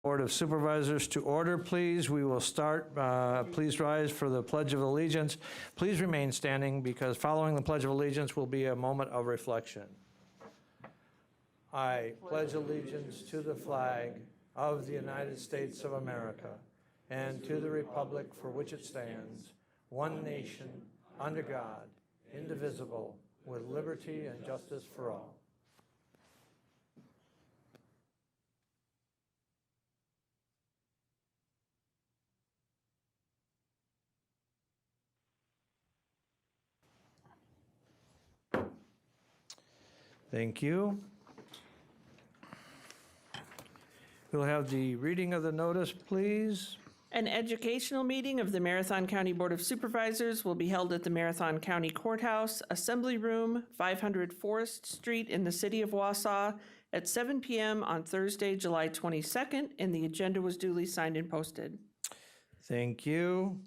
Board of Supervisors to order, please. We will start. Please rise for the Pledge of Allegiance. Please remain standing because following the Pledge of Allegiance will be a moment of reflection. I pledge allegiance to the flag of the United States of America and to the republic for which it stands, one nation, under God, indivisible, with liberty and justice for all. Thank you. We'll have the reading of the notice, please. An educational meeting of the Marathon County Board of Supervisors will be held at the Marathon County Courthouse, Assembly Room, 500 Forest Street in the city of Wausau at 7 p.m. on Thursday, July 22nd, and the agenda was duly signed and posted. Thank you.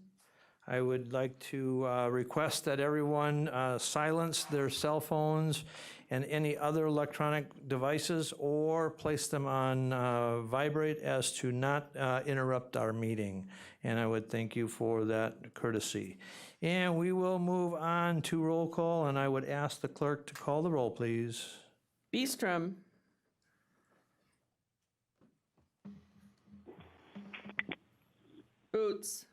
I would like to request that everyone silence their cell phones and any other electronic devices or place them on vibrate as to not interrupt our meeting. And I would thank you for that courtesy. And we will move on to roll call, and I would ask the clerk to call the roll, please. Beestrom. Boots.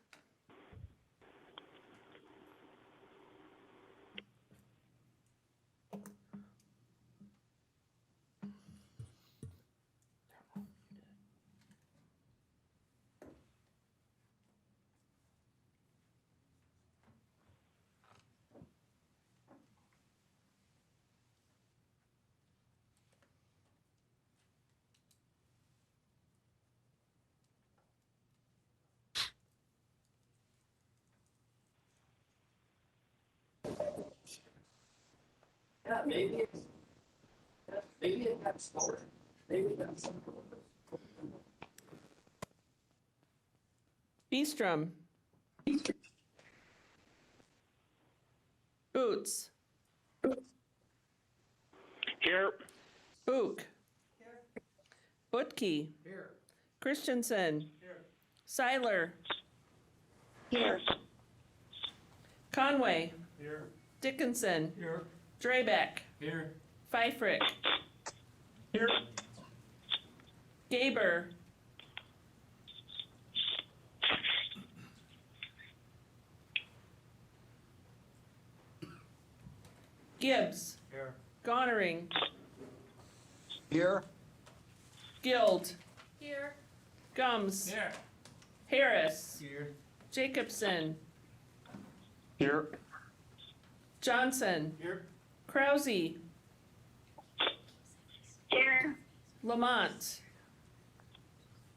Yeah, maybe that's slower. Maybe that's Beestrom. Boots. Here. Book. Here. Butke. Here. Christensen. Here. Seiler. Here. Conway. Here. Dickinson. Here. Drabeck. Here. Pfeifrick. Here. Gaber. Gibbs. Here. Gonnering. Here. Guild. here. Gums. Here. Harris. Here. Jacobson. Here. Johnson. Here. Krause. Here. Lamont.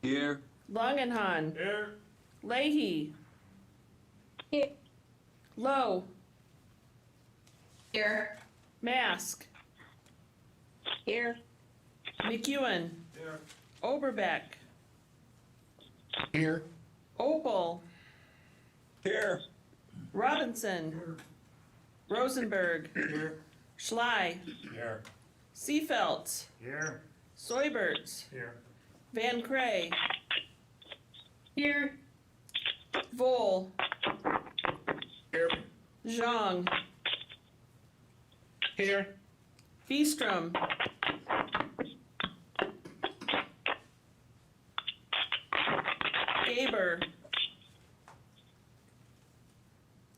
Here. Langenhan. Here. Leahy. Here. Lowe. Here. Mask. Here. McEwen. Here. Oberbeck. Here. Opal. Here. Robinson. Rosenberg. Here. Schley. Here. Seefelt. Here. Soibert. Here. Van Cray. Here. Vol. Here. Zhang. Here. Beestrom. Gaber.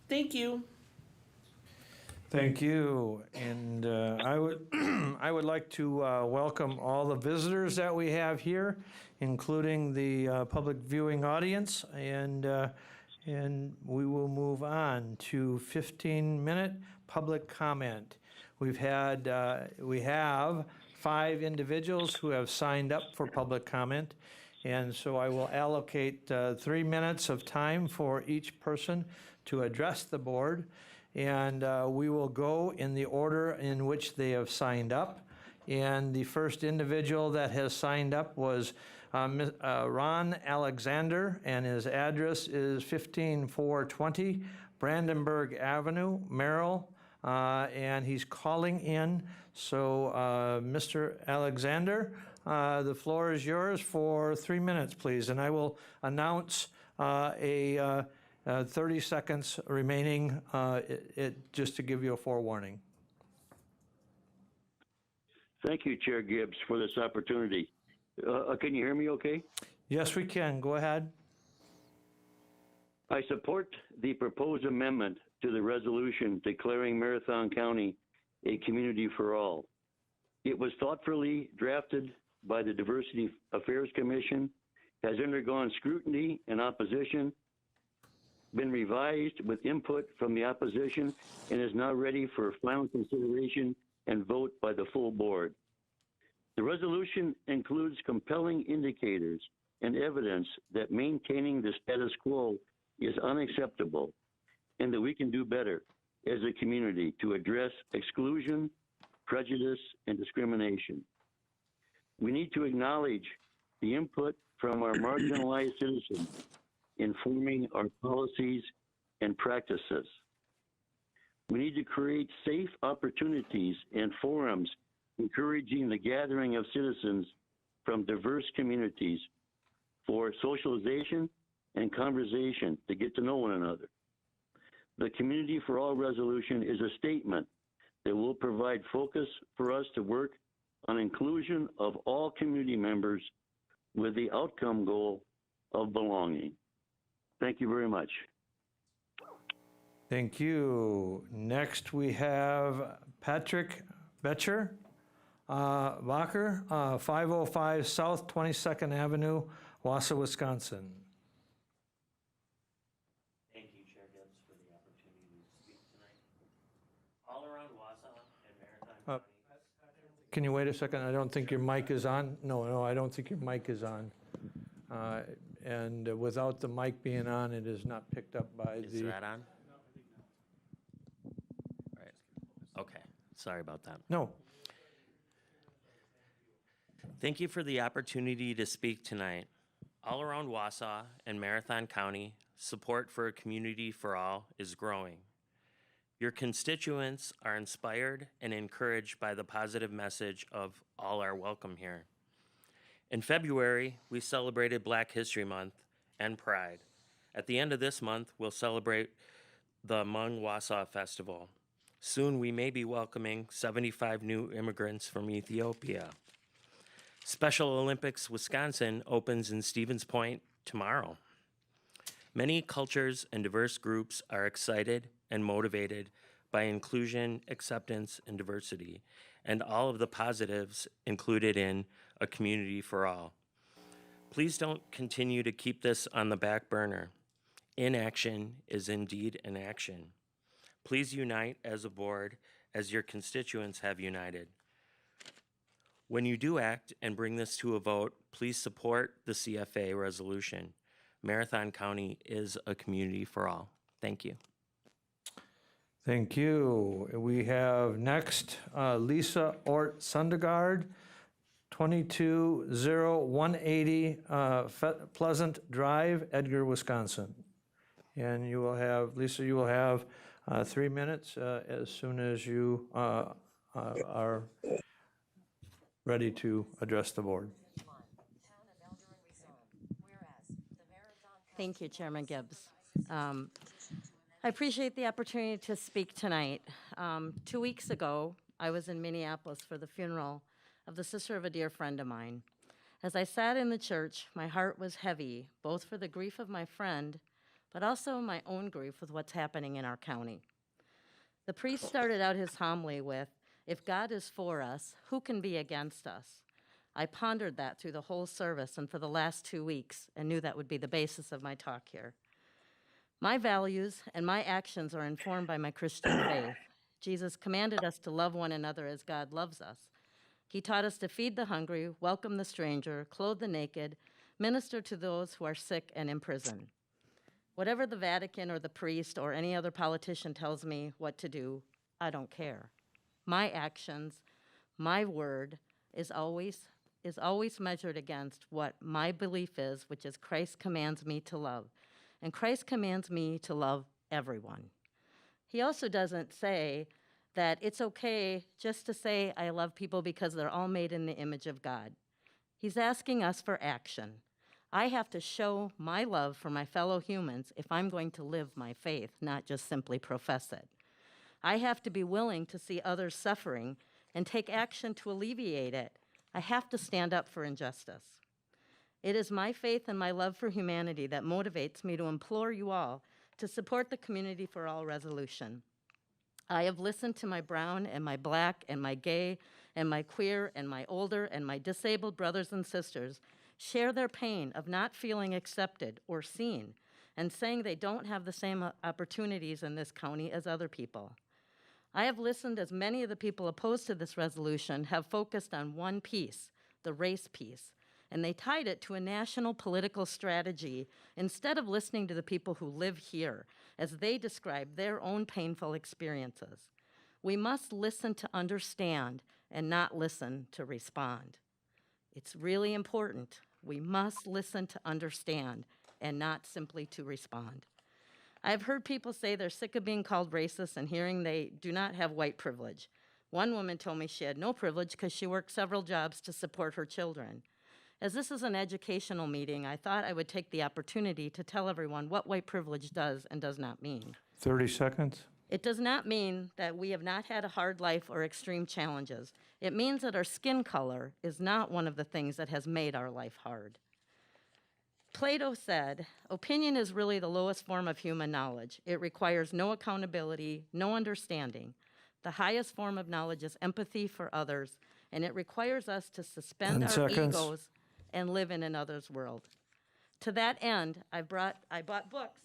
Thank you. Thank you. And I would I would like to welcome all the visitors that we have here, including the public viewing audience, and we will move on to 15-minute public comment. We have 5 individuals who have signed up for public comment, and so I will allocate 3 minutes of time for each person to address the board, and we will go in the order in which they have signed up. And the first individual that has signed up was Ron Alexander, and his address is 15420 Brandenburg Avenue, Merrill, and he's calling in. So, Mr. Alexander, The floor is yours for 3 minutes, please, and I will announce 30 seconds remaining, just to give you a forewarning. Thank you, Chair Gibbs, for this opportunity. Can you hear me okay? Yes, we can. Go ahead. I support the proposed amendment to the resolution declaring Marathon County a community for all. It was thoughtfully drafted by the Diversity Affairs Commission, has undergone scrutiny and opposition, been revised with input from the opposition, and is now ready for final consideration and vote by the full board. The resolution includes compelling indicators and evidence that maintaining the status quo is unacceptable and that we can do better as a community to address exclusion, prejudice, and discrimination. We need to acknowledge the input from our marginalized citizens in forming our policies and practices. We need to create safe opportunities and forums encouraging the gathering of citizens from diverse communities for socialization and conversation to get to know one another. The Community for All resolution is a statement that will provide focus for us to work on inclusion of all community members with the outcome goal of belonging. Thank you very much. Thank you. Next, we have Patrick Betcher, Bacher, 505 South 22nd Avenue, Wausau, Wisconsin. Thank you, Chair Gibbs, for the opportunity to speak tonight. All around Wausau and Maritime County. Can you wait a second? I don't think your mic is on. No, I don't think your mic is on. And without the mic being on, it is not picked up by Is that on? All right. Okay, sorry about that. No. Thank you for the opportunity to speak tonight. All around Wausau and Marathon County, support for a community for all is growing. Your constituents are inspired and encouraged by the positive message of all are welcome here. In February, we celebrated Black History Month and Pride. At the end of this month, we'll celebrate the Hmong Wausau Festival. Soon, we may be welcoming 75 new immigrants from Ethiopia. Special Olympics Wisconsin opens in Stevens Point tomorrow. Many cultures and diverse groups are excited and motivated by inclusion, acceptance, and diversity, and all of the positives included in a community for all. Please don't continue to keep this on the back burner. Inaction is indeed an action. Please unite as a board as your constituents have united. When you do act and bring this to a vote, please support the CFA resolution. Marathon County is a community for all. Thank you. Thank you. We have next Lisa Ort Sundergaard, 220-180 Pleasant Drive, Edgar, Wisconsin. And you will have, Lisa, you will have 3 minutes as soon as you are ready to address the board. Thank you, Chairman Gibbs. I appreciate the opportunity to speak tonight. 2 weeks ago, I was in Minneapolis for the funeral of the sister of a dear friend of mine. As I sat in the church, my heart was heavy, both for the grief of my friend, but also my own grief with what's happening in our county. The priest started out his homily with, "If God is for us, who can be against us?" I pondered that through the whole service and for the last 2 weeks and knew that would be the basis of my talk here. My values and my actions are informed by my Christian faith. Jesus commanded us to love one another as God loves us. He taught us to feed the hungry, welcome the stranger, clothe the naked, minister to those who are sick and in prison. Whatever the Vatican or the priest or any other politician tells me what to do, I don't care. My actions, my word is always measured against what my belief is, which is Christ commands me to love. And Christ commands me to love everyone. He also doesn't say that it's okay just to say I love people because they're all made in the image of God. He's asking us for action. I have to show my love for my fellow humans if I'm going to live my faith, not just simply profess it. I have to be willing to see others suffering and take action to alleviate it. I have to stand up for injustice. It is my faith and my love for humanity that motivates me to implore you all to support the Community for All resolution. I have listened to my brown and my black and my gay and my queer and my older and my disabled brothers and sisters share their pain of not feeling accepted or seen and saying they don't have the same opportunities in this county as other people. I have listened as many of the people opposed to this resolution have focused on one piece, the race piece, and they tied it to a national political strategy instead of listening to the people who live here as they describe their own painful experiences. We must listen to understand and not listen to respond. It's really important. We must listen to understand and not simply to respond. I've heard people say they're sick of being called racist and hearing they do not have white privilege. One woman told me she had no privilege because she worked several jobs to support her children. As this is an educational meeting, I thought I would take the opportunity to tell everyone what white privilege does and does not mean. 30 seconds. It does not mean that we have not had a hard life or extreme challenges. It means that our skin color is not one of the things that has made our life hard. Plato said, opinion is really the lowest form of human knowledge. It requires no accountability, no understanding. The highest form of knowledge is empathy for others, and it requires us to suspend 10 our seconds. egos and live in another's world. To that end, I bought books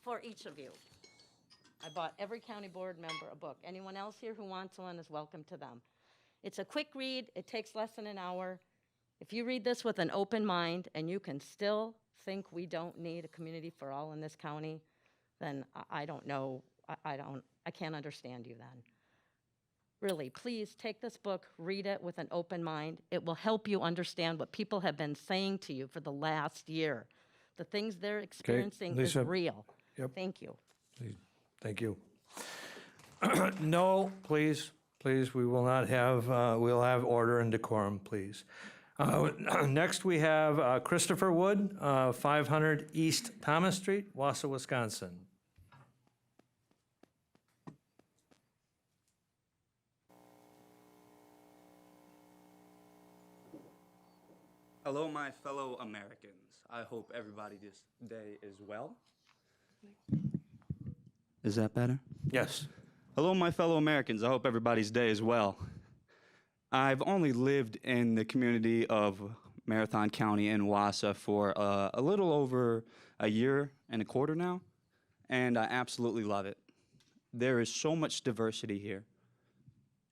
for each of you. I bought every county board member a book. Anyone else here who wants one is welcome to them. It's a quick read. It takes less than an hour. If you read this with an open mind and you can still think we don't need a community for all in this county, then I don't know. I can't understand you then. Really, please take this book, read it with an open mind. It will help you understand what people have been saying to you for the last year. The things they're experiencing is Lisa. real. Yep. Thank you. Thank you. No, please, we will not have, we'll have order and decorum, please. Next, we have Christopher Wood, 500 East Thomas Street, Wausau, Wisconsin. Hello, my fellow Americans. I hope everybody this day is well. Is that better? Yes. Hello, my fellow Americans. I hope everybody's day is well. I've only lived in the community of Marathon County and Wausau for a little over a year and a quarter now, and I absolutely love it. There is so much diversity here.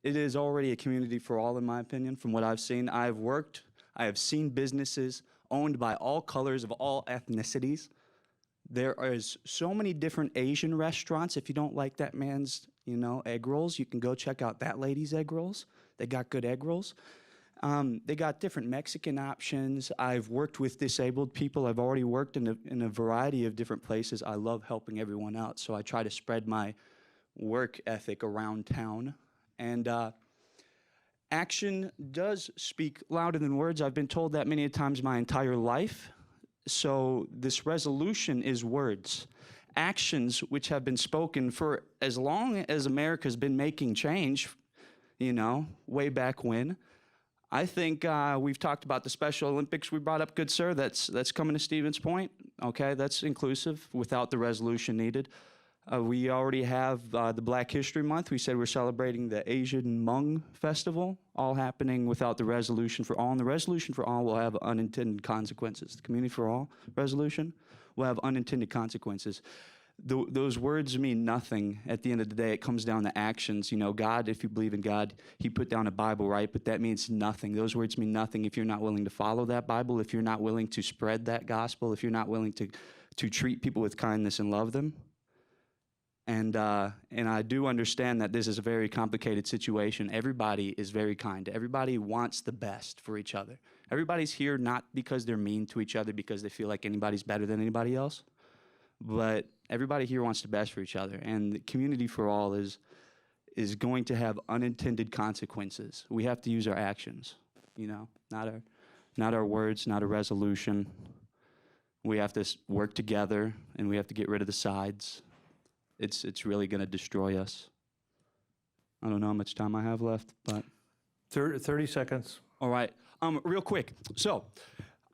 It is already a community for all, in my opinion, from what I've seen. I have seen businesses owned by all colors of all ethnicities. There is so many different Asian restaurants. If you don't like that man's, egg rolls, you can go check out that lady's egg rolls. They got good egg rolls. They got different Mexican options. I've worked with disabled people. I've already worked in a variety of different places. I love helping everyone out, so I try to spread my work ethic around town. And action does speak louder than words. I've been told that many times my entire life. So this resolution is words. Actions which have been spoken for as long as America's been making change, way back when. I think we've talked about the Special Olympics we brought up, good sir. That's coming to Stevens Point. Okay, that's inclusive without the resolution needed. We already have the Black History Month. We said we're celebrating the Asian Hmong Festival, all happening without the resolution for all. And the resolution for all will have unintended consequences. The Community for All resolution will have unintended consequences. Those words mean nothing at the end of the day. It comes down to actions. God, if you believe in God, he put down a Bible, right? But that means nothing. Those words mean nothing if you're not willing to follow that Bible, if you're not willing to spread that gospel, if you're not willing to treat people with kindness and love them. And I do understand that this is a very complicated situation. Everybody is very kind. Everybody wants the best for each other. Everybody's here not because they're mean to each other, because they feel like anybody's better than anybody else. But everybody here wants the best for each other. And the Community for All is going to have unintended consequences. We have to use our actions. you know, not our words, not a resolution. We have to work together, and we have to get rid of the sides. It's really going to destroy us. I don't know how much time I have left, but 30 seconds. all right. Real quick. So,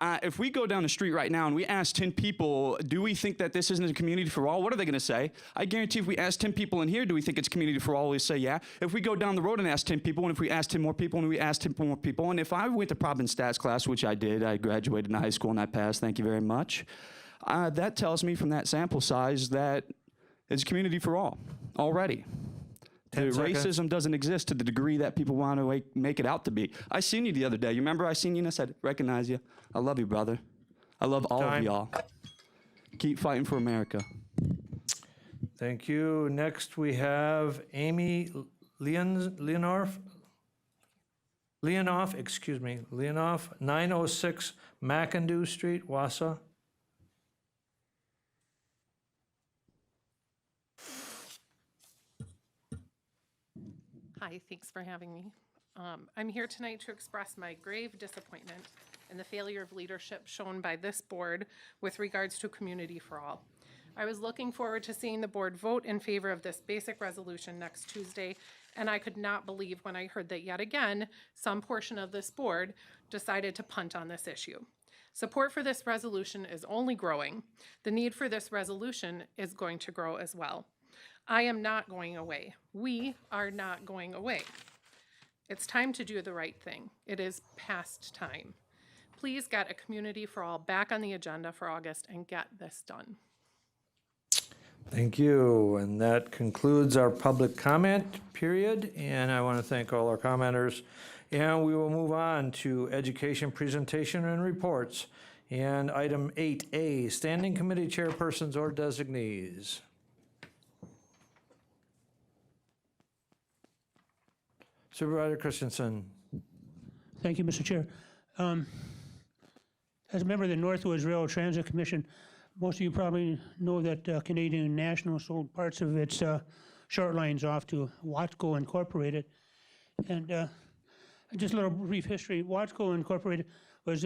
if we go down the street right now and we ask 10 people, do we think that this isn't a community for all? What are they going to say? I guarantee if we ask 10 people in here, do we think it's community for all? We say, yeah. If we go down the road and ask 10 people, and if we ask 10 more people, and we ask 10 more people, and if I went to Providence Stats class, which I did, I graduated in high school and I passed, thank you very much. That tells me from that sample size that it's community for all already. 10 seconds. Racism doesn't exist to the degree that people want to make it out to be. I seen you the other day. You remember I seen you and I said, recognize you. I love you, brother. I love all of Time. y'all. Keep fighting for America. Thank you. Next, we have Amy Leonov, 906 McIndoe Street, Wausau. Hi, thanks for having me. I'm here tonight to express my grave disappointment in the failure of leadership shown by this board with regards to Community for All. I was looking forward to seeing the board vote in favor of this basic resolution next Tuesday, and I could not believe when I heard that yet again, some portion of this board decided to punt on this issue. Support for this resolution is only growing. The need for this resolution is going to grow as well. I am not going away. We are not going away. It's time to do the right thing. It is past time. Please get a Community for All back on the agenda for August and get this done. Thank you. And that concludes our public comment period. And I want to thank all our commenters. And we will move on to education presentation and reports. And item 8A, standing committee chairpersons or designees. Supervisor Christensen. Thank you, Mr. Chair. As a member of the Northwoods Railroad Transit Commission, most of you probably know that Canadian National sold parts of its short lines off to Watco Incorporated. And just a little brief history. Watco Incorporated was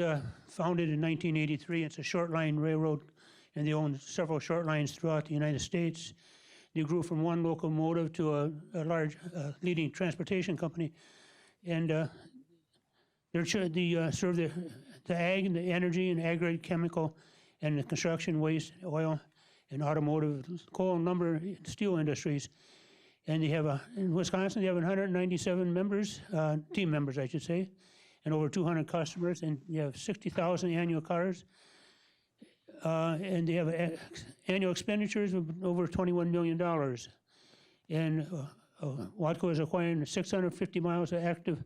founded in 1983. It's a short line railroad, and they own several short lines throughout the United States. They grew from one locomotive to a large leading transportation company, and they serve the ag and the energy and agri-chemical and the construction waste, oil, and automotive, coal, lumber, and steel industries. And they have in Wisconsin, they have 197 members, team members, I should say, and over 200 customers, and you have 60,000 annual cars. And they have annual expenditures of over $21 million. And Watco is acquiring 650 miles of active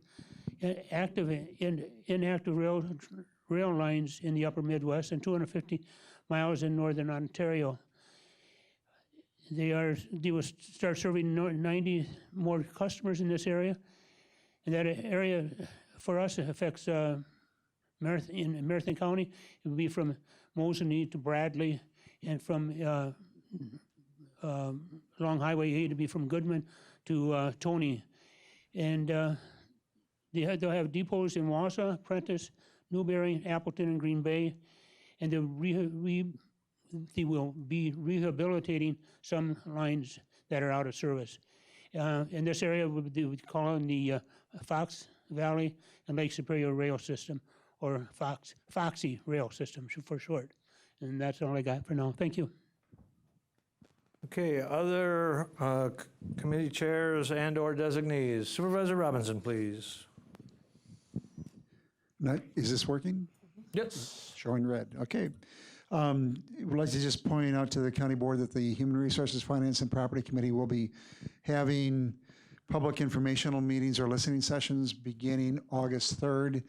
and inactive rail lines in the upper Midwest and 250 miles in northern Ontario. They will start serving 90 more customers in this area. And that area for us affects in Marathon County. It would be from Mosinee to Bradley, and from along Highway 8 to be from Goodman to Tony. And they'll have depots in Wausau, Prentice, Newberry, Appleton, and Green Bay. And they will be rehabilitating some lines that are out of service. In this area, they would call it the Fox Valley and Lake Superior Rail System, or Foxy Rail System for short. And that's all I got for now. Thank you. Okay, other committee chairs and or designees. Supervisor Robinson, please. Is this working? Yes. Showing red. Okay. Would like to just point out to the county board that the Human Resources, Finance, and Property Committee will be having public informational meetings or listening sessions beginning August 3rd.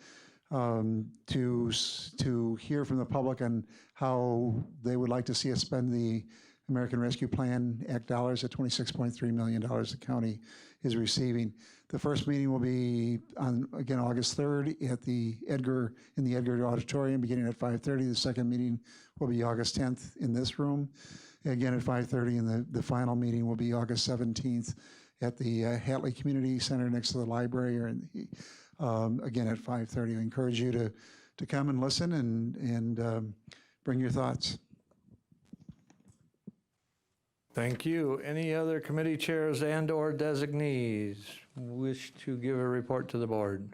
To hear from the public on how they would like to see us spend the American Rescue Plan Act dollars at $26.3 million the county is receiving. The first meeting will be on, again, August 3rd at the Edgar Auditorium beginning at 5:30. The second meeting will be August 10th in this room, again at 5:30, and the final meeting will be August 17th at the Hatley Community Center next to the library. again at 5:30. I encourage you to come and listen and bring your thoughts. Thank you. Any other committee chairs and/or designees wish to give a report to the board?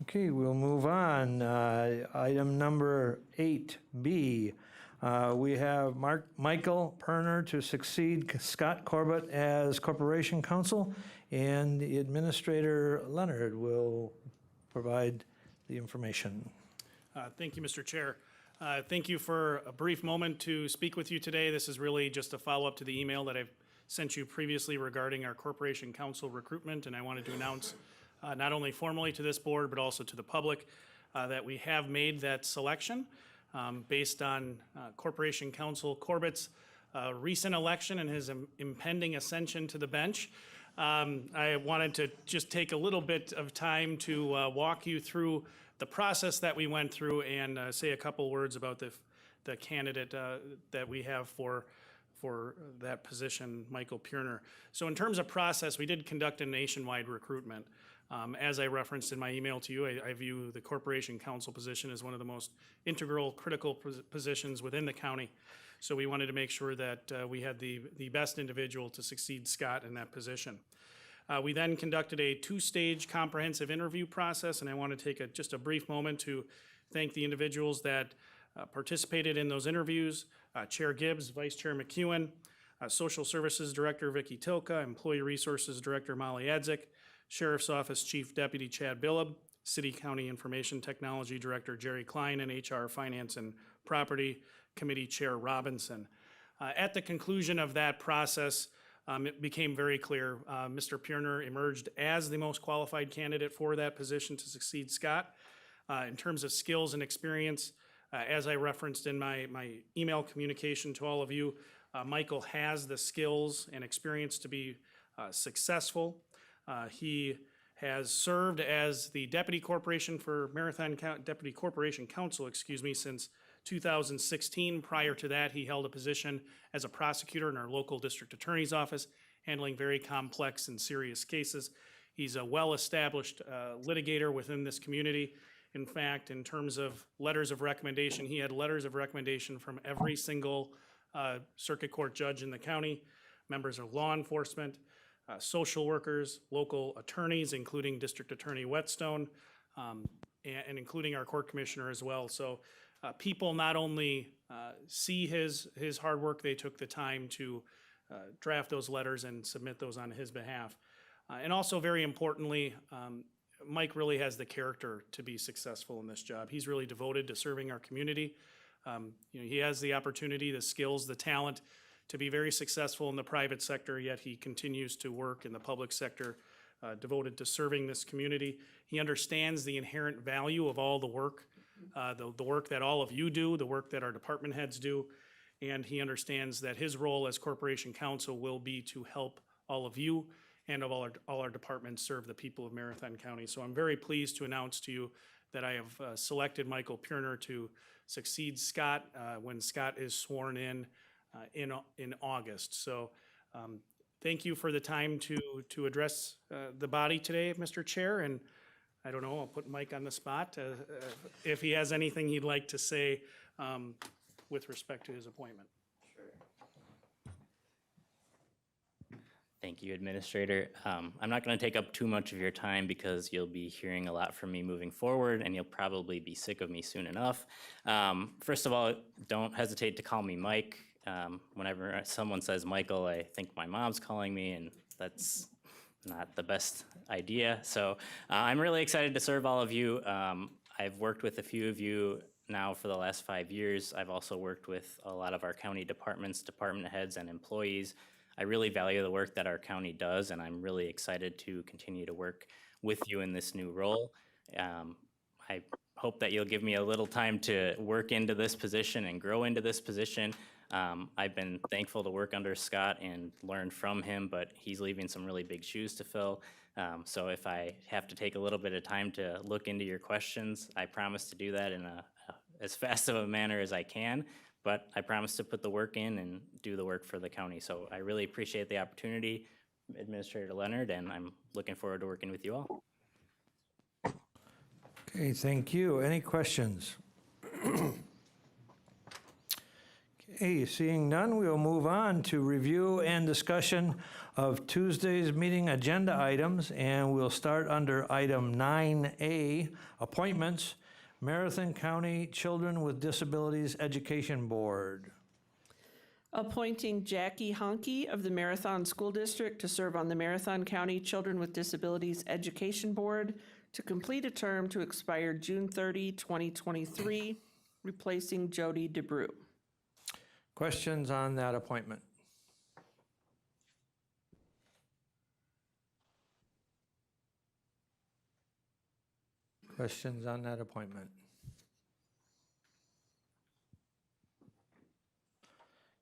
Okay, we'll move on. Item number 8B. We have Michael Perner to succeed Scott Corbett as Corporation Counsel, and the Administrator Leonard will provide the information. Thank you, Mr. Chair. Thank you for a brief moment to speak with you today. This is really just a follow-up to the email that I've sent you previously regarding our Corporation Counsel recruitment, and I wanted to announce not only formally to this board, but also to the public, that we have made that selection based on Corporation Counsel Corbett's recent election and his impending ascension to the bench. I wanted to just take a little bit of time to walk you through the process that we went through and say a couple words about the candidate that we have for that position, Michael Purner. So in terms of process, we did conduct a nationwide recruitment. As I referenced in my email to you, I view the Corporation Counsel position as one of the most integral, critical positions within the county. So we wanted to make sure that we had the best individual to succeed Scott in that position. We then conducted a two-stage comprehensive interview process, and I want to take just a brief moment to thank the individuals that participated in those interviews. Chair Gibbs, Vice Chair McEwen, Social Services Director Vicki Tilka, Employee Resources Director Molly Adzik, Sheriff's Office Chief Deputy Chad Billab, City County Information Technology Director Jerry Klein, and HR Finance and Property Committee Chair Robinson. At the conclusion of that process, it became very clear Mr. Purner emerged as the most qualified candidate for that position to succeed Scott. In terms of skills and experience, as I referenced in my email communication to all of you, Michael has the skills and experience to be successful. He has served as the Deputy Corporation Counsel, since 2016. Prior to that, he held a position as a prosecutor in our local district attorney's office, handling very complex and serious cases. He's a well-established litigator within this community. In fact, in terms of letters of recommendation, he had letters of recommendation from every single circuit court judge in the county, members of law enforcement, social workers, local attorneys, including District Attorney Whetstone, and including our court commissioner as well. So people not only see his hard work, they took the time to draft those letters and submit those on his behalf. And also, very importantly, Mike really has the character to be successful in this job. He's really devoted to serving our community. He has the opportunity, the skills, the talent to be very successful in the private sector, yet he continues to work in the public sector, devoted to serving this community. He understands the inherent value of all the work, the work that all of you do, the work that our department heads do, and he understands that his role as Corporation Counsel will be to help all of you and of all our departments serve the people of Marathon County. So I'm very pleased to announce to you that I have selected Michael Purner to succeed Scott when Scott is sworn in August. So thank you for the time to address the body today, Mr. Chair, and I don't know, I'll put Mike on the spot if he has anything he'd like to say with respect to his appointment. Thank you, Administrator. I'm not going to take up too much of your time because you'll be hearing a lot from me moving forward, and you'll probably be sick of me soon enough. First of all, don't hesitate to call me Mike. Whenever someone says Michael, I think my mom's calling me, and that's not the best idea. So I'm really excited to serve all of you. I've worked with a few of you now for the last 5 years. I've also worked with a lot of our county departments, department heads, and employees. I really value the work that our county does, and I'm really excited to continue to work with you in this new role. I hope that you'll give me a little time to work into this position and grow into this position. I've been thankful to work under Scott and learn from him, but he's leaving some really big shoes to fill. So if I have to take a little bit of time to look into your questions, I promise to do that in as fast of a manner as I can. But I promise to put the work in and do the work for the county. So I really appreciate the opportunity. Administrator Leonard, and I'm looking forward to working with you all. Okay, thank you. Any questions? Okay, seeing none, we will move on to review and discussion of Tuesday's meeting agenda items, and we'll start under item 9A, appointments, Marathon County Children with Disabilities Education Board. Appointing Jackie Honke of the Marathon School District to serve on the Marathon County Children with Disabilities Education Board to complete a term to expire June 30, 2023, replacing Jody DeBrew. Questions on that appointment? Questions on that appointment?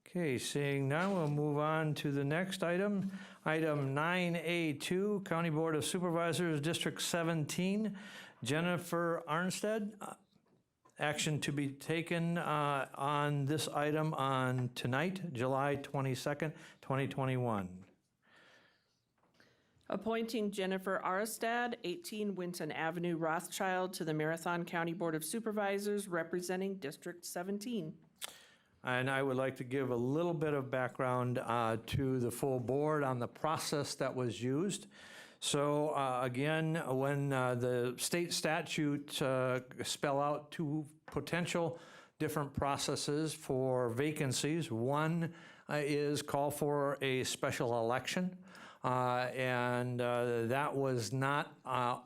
Okay, seeing none, we'll move on to the next item. Item 9A2, County Board of Supervisors, District 17, Jennifer Arnstead. Action to be taken on this item on tonight, July 22nd, 2021. Appointing Jennifer Arstad, 18 Winton Avenue, Rothschild, to the Marathon County Board of Supervisors, representing District 17. And I would like to give a little bit of background to the full board on the process that was used. So again, when the state statute spell out two potential different processes for vacancies, one is call for a special election. And that was not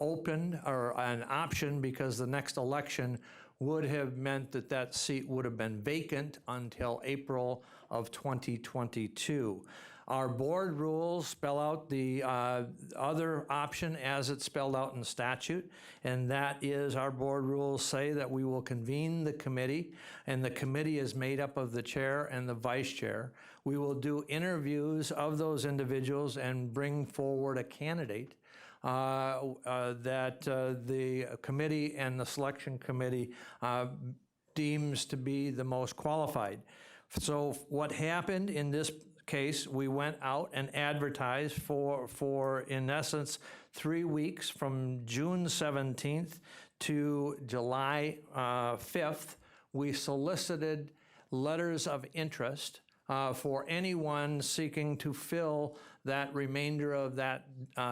open or an option because the next election would have meant that that seat would have been vacant until April of 2022. Our board rules spell out the other option as it's spelled out in statute, and that is our board rules say that we will convene the committee, and the committee is made up of the chair and the vice chair. We will do interviews of those individuals and bring forward a candidate that the committee and the selection committee deems to be the most qualified. So what happened in this case, we went out and advertised for in essence 3 weeks from June 17th to July 5th. We solicited letters of interest for anyone seeking to fill that remainder of that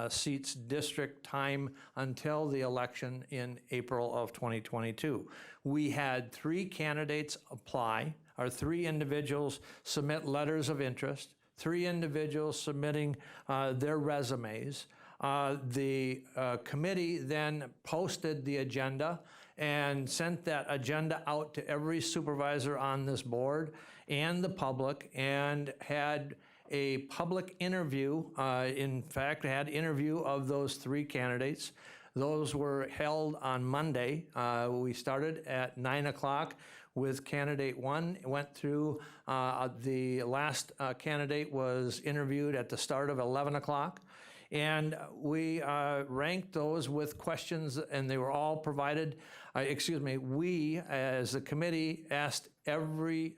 seat's district time until the election in April of 2022. We had 3 candidates apply, or 3 individuals submit letters of interest, 3 individuals submitting their resumes. The committee then posted the agenda and sent that agenda out to every supervisor on this board and the public, and had a public interview, in fact, had interview of those 3 candidates. Those were held on Monday. We started at 9 o'clock with candidate 1, went through, the last candidate was interviewed at the start of 11 o'clock. And we ranked those with questions, and they were all provided, we as a committee asked every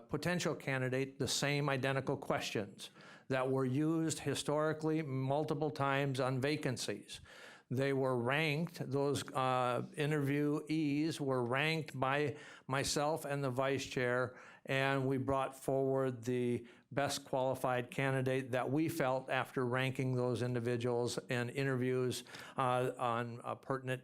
potential candidate the same identical questions that were used historically multiple times on vacancies. They were ranked, those interviewees were ranked by myself and the vice chair, and we brought forward the best qualified candidate that we felt after ranking those individuals and interviews on pertinent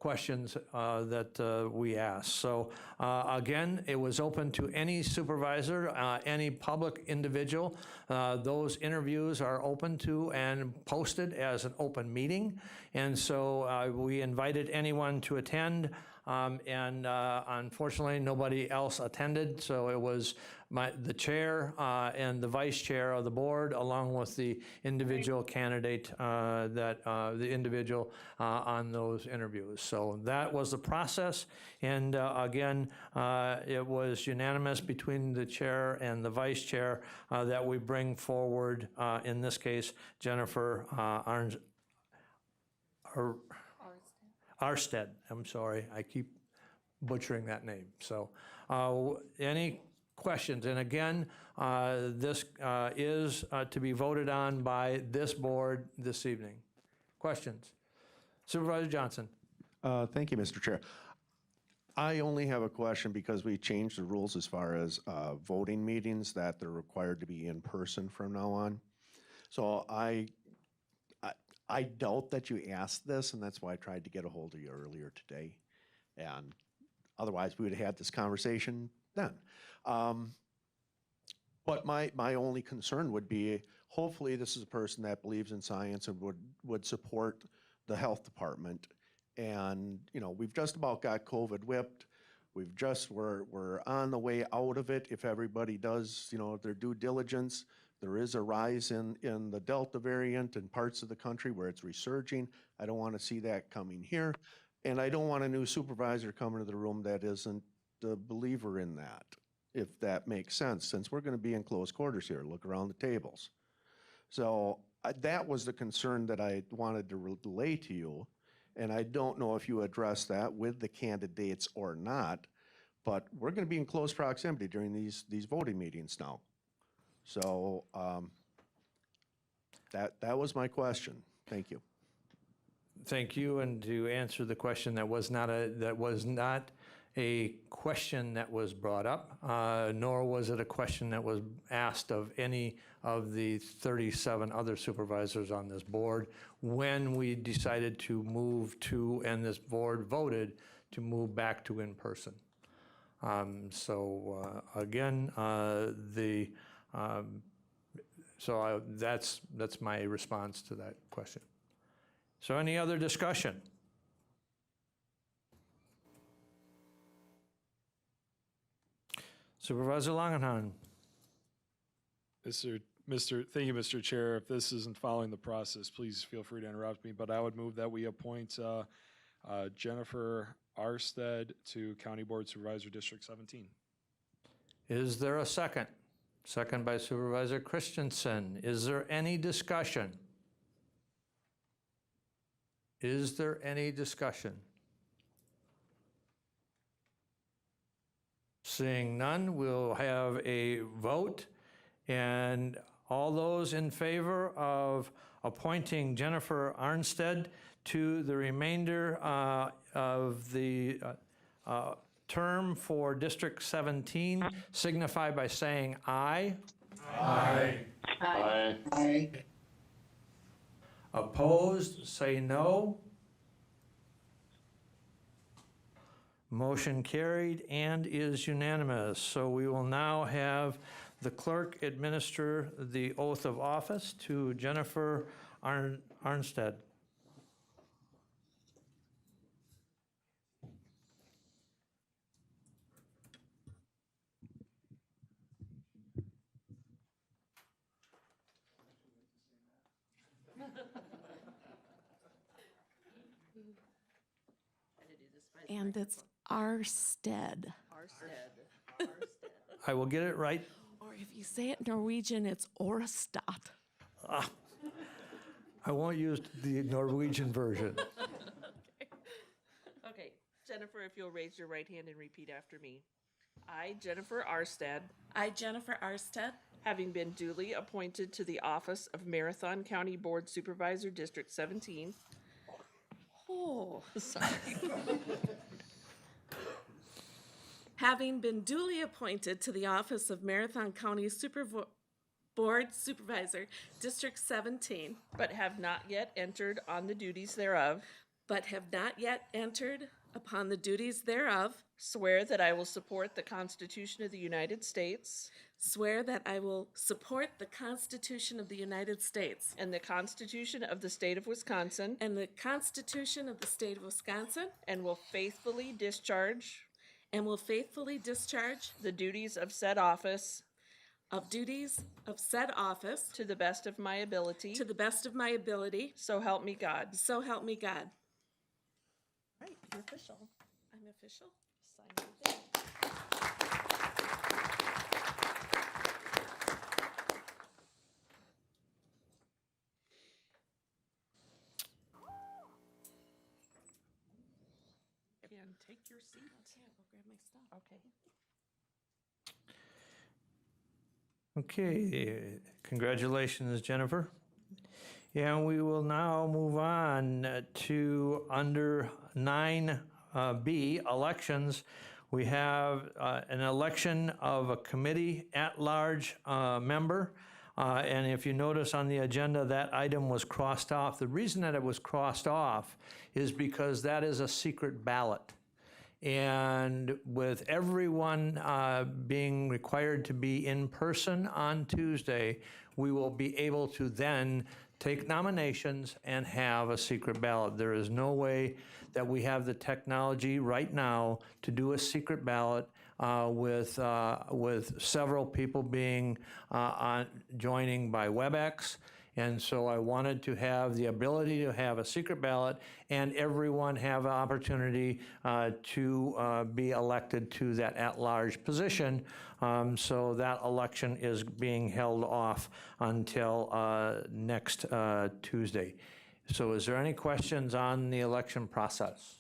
questions that we asked. So again, it was open to any supervisor, any public individual. Those interviews are open to and posted as an open meeting. And so we invited anyone to attend. And unfortunately, nobody else attended. So it was the chair and the vice chair of the board, along with the individual candidate the individual on those interviews. So that was the process. And again, it was unanimous between the chair and the vice chair that we bring forward, in this case, Jennifer Arstead. I'm sorry, I keep butchering that name. So any questions? And again, this is to be voted on by this board this evening. Questions? Supervisor Johnson. Thank you, Mr. Chair. I only have a question because we changed the rules as far as voting meetings, that they're required to be in person from now on. So I doubt that you asked this, and that's why I tried to get a hold of you earlier today. And otherwise, we would have had this conversation then. But my only concern would be, hopefully this is a person that believes in science and would support the health department. And, you know, we've just about got COVID whipped. We're on the way out of it. If everybody does, you know, their due diligence, there is a rise in the Delta variant in parts of the country where it's resurging. I don't want to see that coming here. And I don't want a new supervisor coming to the room that isn't a believer in that, if that makes sense, since we're going to be in close quarters here. Look around the tables. So that was the concern that I wanted to relay to you. And I don't know if you addressed that with the candidates or not, but we're going to be in close proximity during these voting meetings now. So that was my question. Thank you. Thank you. And to answer the question, that was not a question that was brought up, nor was it a question that was asked of any of the 37 other supervisors on this board when we decided to move to, and this board voted to move back to in-person. Again, that's my response to that question. So any other discussion? Supervisor Langenhan. Thank you, Mr. Chair. If this isn't following the process, please feel free to interrupt me, but I would move that we appoint Jennifer Arstead to County Board Supervisor District 17. Is there a second? Second by Supervisor Christensen. Is there any discussion? Is there any discussion? Seeing none, we'll have a vote. And all those in favor of appointing Jennifer Arnstead to the remainder of the term for District 17 signify by saying aye. Aye. Aye. Aye. Opposed, say no. Motion carried and is unanimous. So we will now have the clerk administer the oath of office to Jennifer Arnstead. And it's Arstead. I will get it right. Or if you say it Norwegian, it's Orestad. I won't use the Norwegian version. Okay, Jennifer, if you'll raise your right hand and repeat after me. I, Jennifer Arstead, I, Jennifer Arstead, having been duly appointed to the office of Marathon County Board Supervisor District 17. Oh, sorry. Having been duly appointed to the office of Marathon County Board Supervisor, District 17, But have not yet entered on the duties thereof. but have not yet entered upon the duties thereof, Swear that I will support the Constitution of the United States. swear that I will support the Constitution of the United States And the Constitution of the State of Wisconsin. and the Constitution of the State of Wisconsin, And will faithfully discharge the duties of said office to to the best of my ability. the best of my ability. So help me God. So help me God. Right, you're official. I'm official. Sign your thing. And take your seat. Okay, I'll go grab my stuff. Okay. Okay, congratulations, Jennifer. And we will now move on to under 9B, elections. We have an election of a committee at-large member. And if you notice on the agenda, that item was crossed off. The reason that it was crossed off is because that is a secret ballot. And with everyone being required to be in person on Tuesday, we will be able to then take nominations and have a secret ballot. There is no way that we have the technology right now to do a secret ballot with several people being joining by WebEx. And so I wanted to have the ability to have a secret ballot and everyone have an opportunity to be elected to that at-large position. So that election is being held off until next Tuesday. So is there any questions on the election process?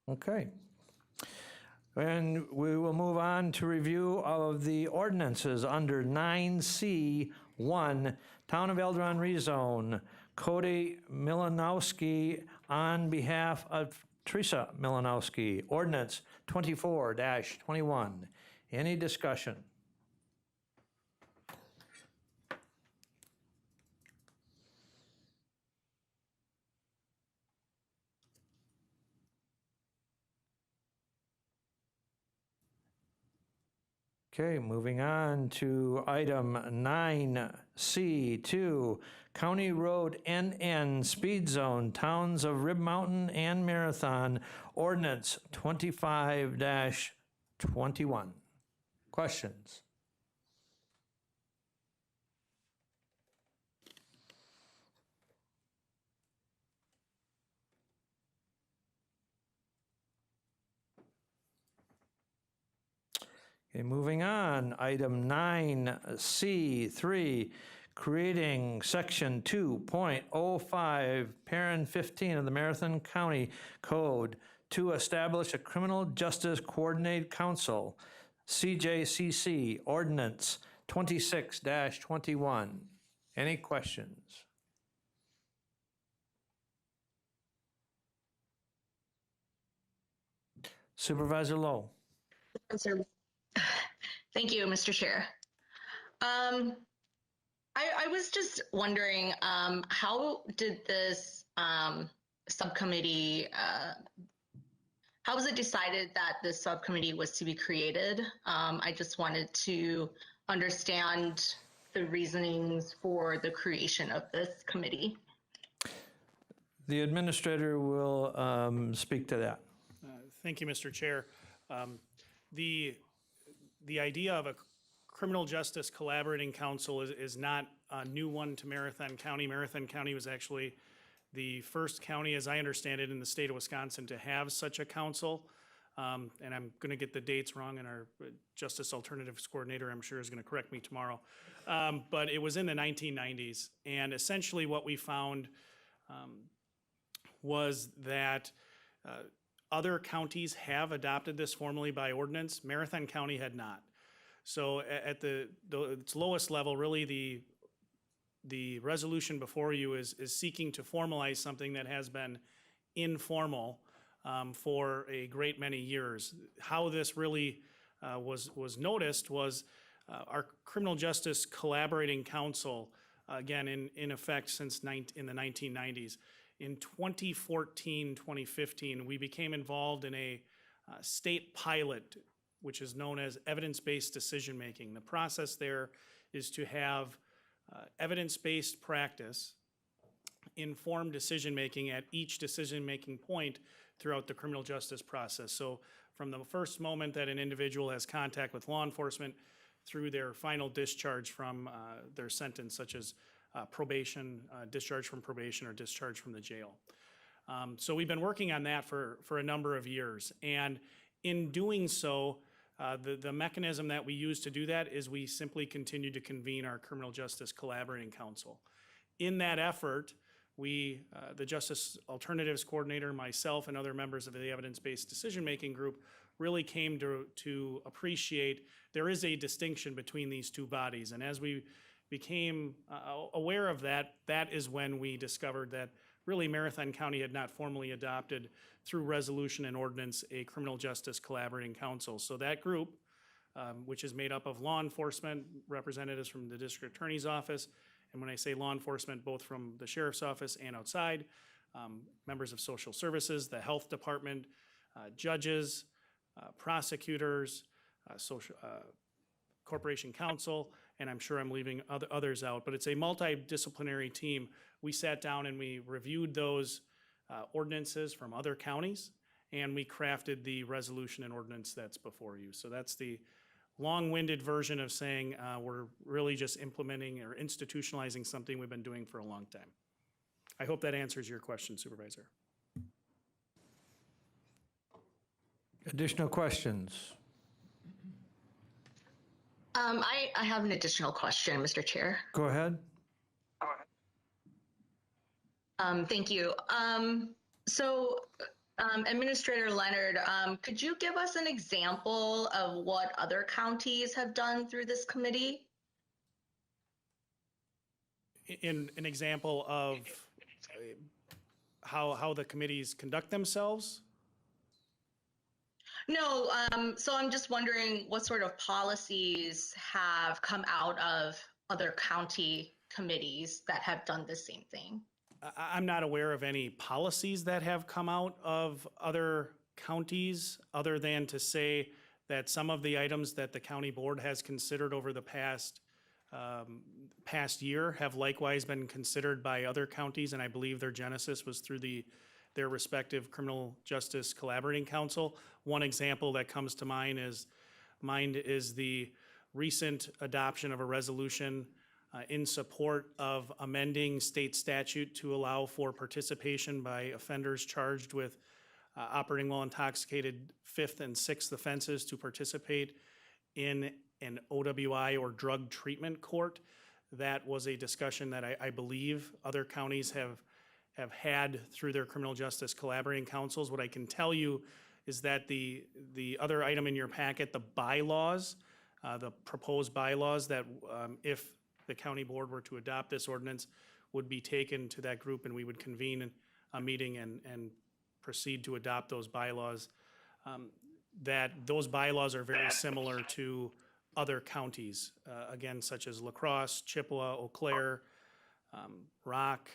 Okay. And we will move on to review of the ordinances under 9C1, Town of Eldron rezone. Cody Milanowski on behalf of Teresa Milanowski, ordinance 24-21. Any discussion? Okay, moving on to item 9C2, County Road NN Speed Zone, Towns of Rib Mountain and Marathon, ordinance 25-21. Questions? Okay, moving on, item 9C3, creating section 2.05, parent 15 of the Marathon County Code to establish a Criminal Justice Coordinated Council, CJCC, ordinance 26-21. Any questions? Supervisor Lowe. Thank you, Mr. Chair. I was just wondering, how did this subcommittee, how was it decided that this subcommittee was to be created? I just wanted to understand the reasonings for the creation of this committee. The administrator will speak to that. Thank you, Mr. Chair. The idea of a criminal justice collaborating council is not a new one to Marathon County. Marathon County was actually the first county, as I understand it, in the state of Wisconsin to have such a council. And I'm going to get the dates wrong, and our Justice Alternatives Coordinator, I'm sure, is going to correct me tomorrow. But it was in the 1990s. And essentially what we found was that other counties have adopted this formally by ordinance. Marathon County had not. So at its lowest level, really the resolution before you is seeking to formalize something that has been informal for a great many years. How this really was noticed was our Criminal Justice Collaborating Council, again in effect since in the 1990s. In 2014, 2015, we became involved in a state pilot, which is known as evidence-based decision-making. The process there is to have evidence-based practice inform decision-making at each decision-making point throughout the criminal justice process. So from the first moment that an individual has contact with law enforcement through their final discharge from their sentence, such as probation, discharge from probation, or discharge from the jail. So we've been working on that for a number of years. And in doing so, the mechanism that we use to do that is we simply continue to convene our Criminal Justice Collaborating Council. In that effort, we, the Justice Alternatives Coordinator, myself, and other members of the Evidence-Based Decision-Making Group really came to appreciate there is a distinction between these two bodies. And as we became aware of that, that is when we discovered that really Marathon County had not formally adopted through resolution and ordinance a criminal justice collaborating council. So that group, which is made up of law enforcement, representatives from the district attorney's office, and when I say law enforcement, both from the sheriff's office and outside, members of social services, the health department, judges, prosecutors, corporation counsel, and I'm sure I'm leaving others out, but it's a multidisciplinary team. We sat down and we reviewed those ordinances from other counties, and we crafted the resolution and ordinance that's before you. So that's the long-winded version of saying we're really just implementing or institutionalizing something we've been doing for a long time. I hope that answers your question, Supervisor. Additional questions? I have an additional question, Mr. Chair. Go ahead. Thank you. Administrator Leonard, could you give us an example of what other counties have done through this committee? In an example of how the committees conduct themselves? No, so I'm just wondering what sort of policies have come out of other county committees that have done the same thing? I'm not aware of any policies that have come out of other counties, other than to say that some of the items that the county board has considered over the past year have likewise been considered by other counties, and I believe their genesis was through their respective criminal justice collaborating council. One example that comes to mind is the recent adoption of a resolution in support of amending state statute to allow for participation by offenders charged with operating while intoxicated fifth and sixth offenses to participate in an OWI or drug treatment court. That was a discussion that I believe other counties have had through their criminal justice collaborating councils. What I can tell you is that the other item in your packet, the bylaws, the proposed bylaws that if the county board were to adopt this ordinance, would be taken to that group and we would convene a meeting and proceed to adopt those bylaws. That those bylaws are very similar to other counties, again, such as La Crosse, Chippewa, Eau Claire, Rock,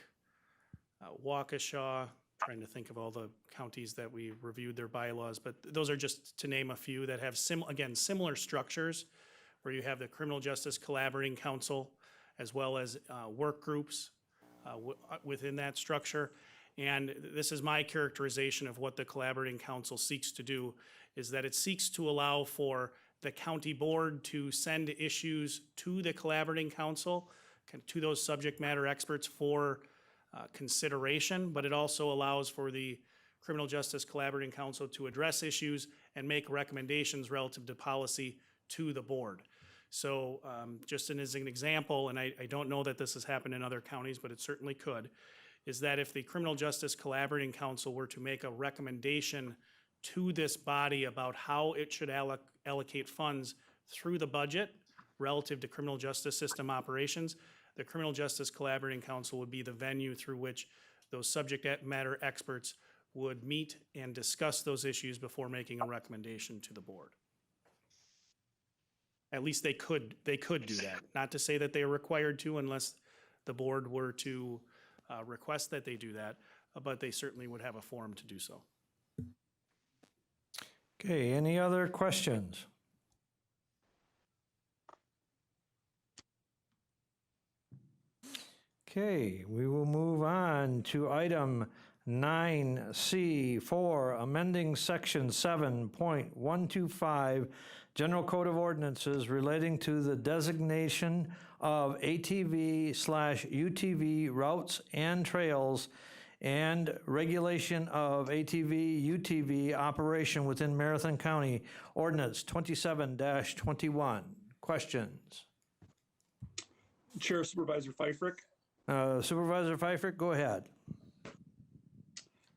Waukesha, trying to think of all the counties that we reviewed their bylaws, but those are just to name a few that have similar structures, where you have the Criminal Justice Collaborating Council, as well as work groups within that structure. And this is my characterization of what the Collaborating Council seeks to do, is that it seeks to allow for the county board to send issues to the Collaborating Council, to those subject matter experts for consideration, but it also allows for the Criminal Justice Collaborating Council to address issues and make recommendations relative to policy to the board. So just as an example, and I don't know that this has happened in other counties, but it certainly could, is that if the Criminal Justice Collaborating Council were to make a recommendation to this body about how it should allocate funds through the budget relative to criminal justice system operations, the Criminal Justice Collaborating Council would be the venue through which those subject matter experts would meet and discuss those issues before making a recommendation to the board. At least they could do that. Not to say that they are required to unless the board were to request that they do that, but they certainly would have a forum to do so. Okay, any other questions? Okay, we will move on to item 9C4, amending section 7.125, General Code of Ordinances relating to the designation of ATV/UTV routes and trails and regulation of ATV/UTV operation within Marathon County, Ordinance 27-21. Questions? Chair Supervisor Pfeiffer. Supervisor Pfeiffer, go ahead.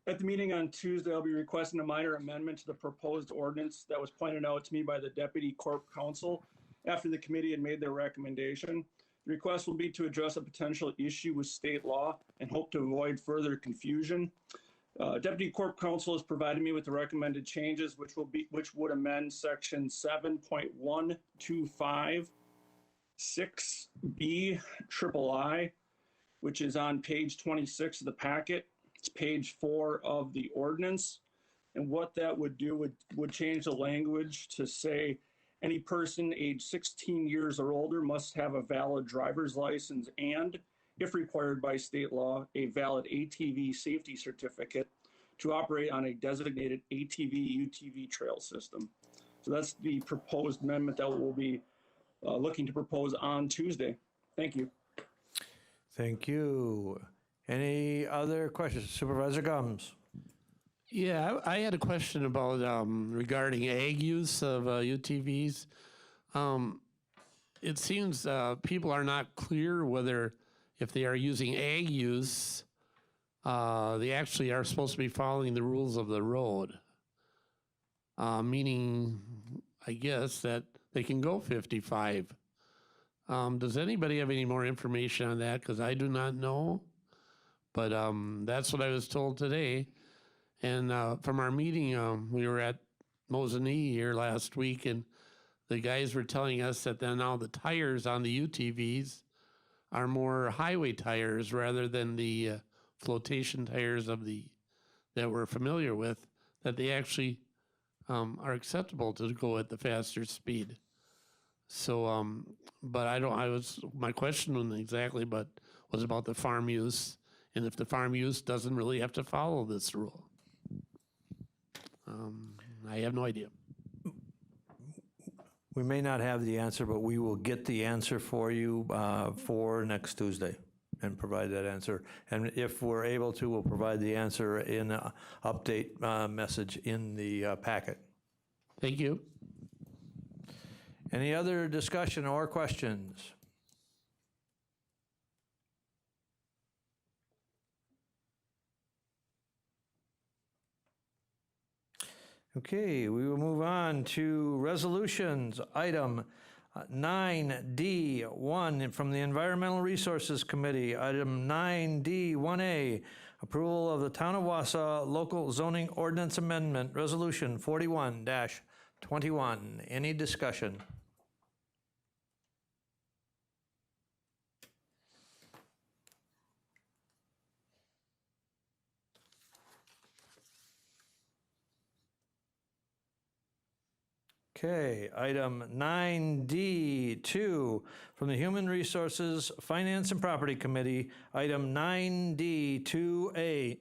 At the meeting on Tuesday, I'll be requesting a minor amendment to the proposed ordinance that was pointed out to me by the Deputy Corp Counsel after the committee had made their recommendation. The request will be to address a potential issue with state law and hope to avoid further confusion. Deputy Corp Counsel has provided me with the recommended changes, which would amend section 7.125 6B III, which is on page 26 of the packet. It's page 4 of the ordinance. And what that would do would change the language to say any person age 16 years or older must have a valid driver's license and, if required by state law, a valid ATV safety certificate to operate on a designated ATV/UTV trail system. So that's the proposed amendment that we'll be looking to propose on Tuesday. Thank you. Thank you. Any other questions? Supervisor Gums. Yeah, I had a question about regarding ag use of UTVs. It seems people are not clear whether if they are using ag use, they actually are supposed to be following the rules of the road. Meaning, I guess, that they can go 55. Does anybody have any more information on that? Because I do not know. But that's what I was told today. And from our meeting, we were at Mosinee here last week, and the guys were telling us that then now the tires on the UTVs are more highway tires rather than the flotation tires of that we're familiar with, that they actually are acceptable to go at the faster speed. So, but my question wasn't exactly, but was about the farm use, and if the farm use doesn't really have to follow this rule. I have no idea. We may not have the answer, but we will get the answer for you for next Tuesday and provide that answer. And if we're able to, we'll provide the answer in an update message in the packet. Thank you. Any other discussion or questions? Okay, we will move on to resolutions. Item 9D1 from the Environmental Resources Committee. Item 9D1A, approval of the Town of Wausau Local Zoning Ordinance Amendment, Resolution 41-21. Any discussion? Okay, item 9D2 from the Human Resources, Finance and Property Committee. Item 9D2A,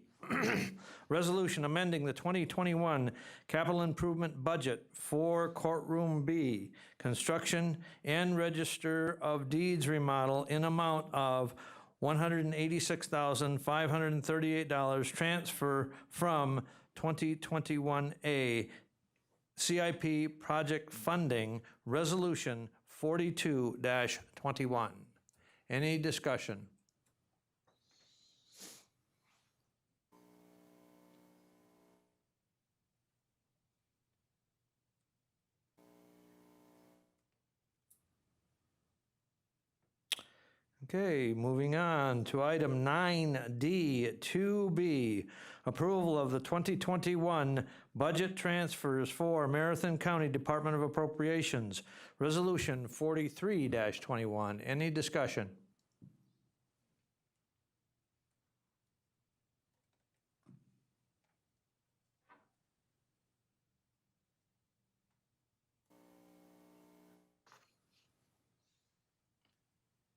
resolution amending the 2021 capital improvement budget for Courtroom B, construction and register of deeds remodel in amount of $186,538 transfer from 2021A CIP project funding, resolution 42-21. Any discussion? Okay, moving on to item 9D2B, approval of the 2021 budget transfers for Marathon County Department of Appropriations, resolution 43-21. Any discussion?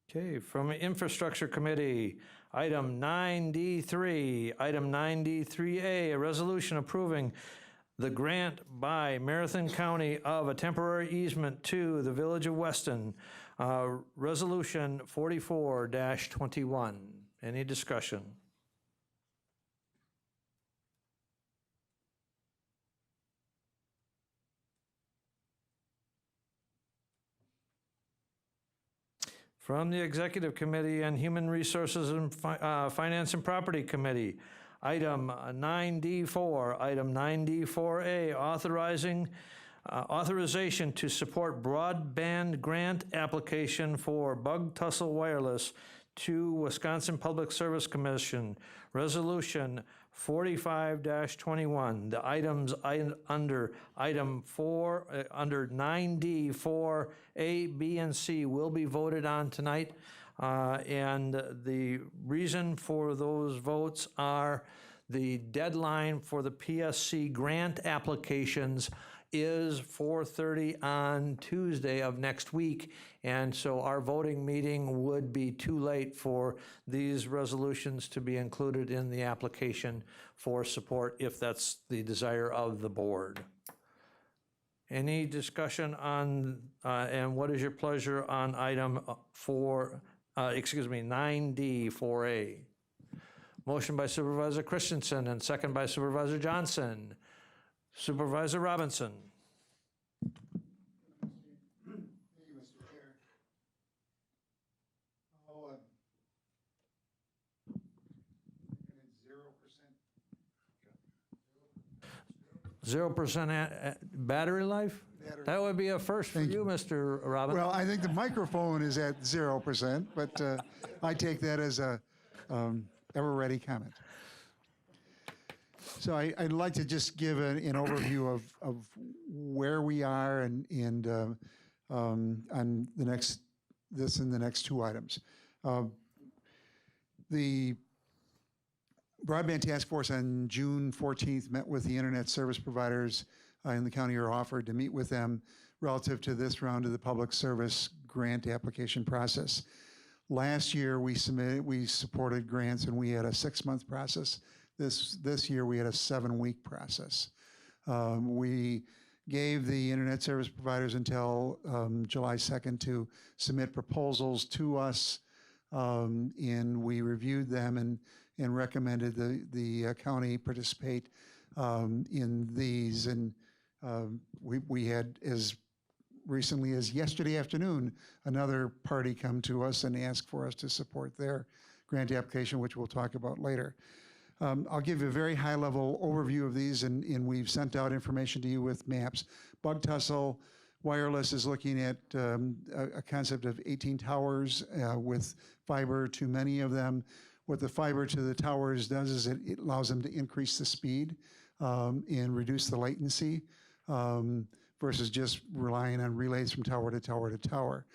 Okay, from the Infrastructure Committee, item 9D3, item 9D3A, a resolution approving the grant by Marathon County of a temporary easement to the Village of Weston, resolution 44-21. Any discussion? From the Executive Committee and Human Resources and Finance and Property Committee, item 9D4, item 9D4A, authorization to support broadband grant application for Bug Tussle Wireless to Wisconsin Public Service Commission, Resolution 45-21. The items under item 4, under 9D, 4A, B, and C will be voted on tonight. And the reason for those votes are the deadline for the PSC grant applications is 4:30 on Tuesday of next week, and so our voting meeting would be too late for these resolutions to be included in the application for support if that's the desire of the board. Any discussion on, and what is your pleasure on item 9D, 4A? Motion by Supervisor Christensen and second by Supervisor Johnson. Supervisor Robinson. Thank you, Mr. Chair. 0% battery life? That would be a first for you, Mr. Robinson. Well, I think the microphone is at 0%, but I take that as a ever-ready comment. So I'd like to just give an overview of where we are and on the next two items. The Broadband Task Force on June 14th met with the internet service providers in the county, or offered to meet with them relative to this round of the public service grant application process. Last year we supported grants and we had a 6-month process. This year we had a 7-week process. We gave the internet service providers until July 2nd to submit proposals to us, and we reviewed them and recommended the county participate in these. And we had, as recently as yesterday afternoon, another party come to us and ask for us to support their grant application, which we'll talk about later. I'll give you a very high-level overview of these, and we've sent out information to you with maps. Bug Tussle Wireless is looking at a concept of 18 towers with fiber to many of them. What the fiber to the towers does is it allows them to increase the speed and reduce the latency versus just relying on relays from tower to tower to tower.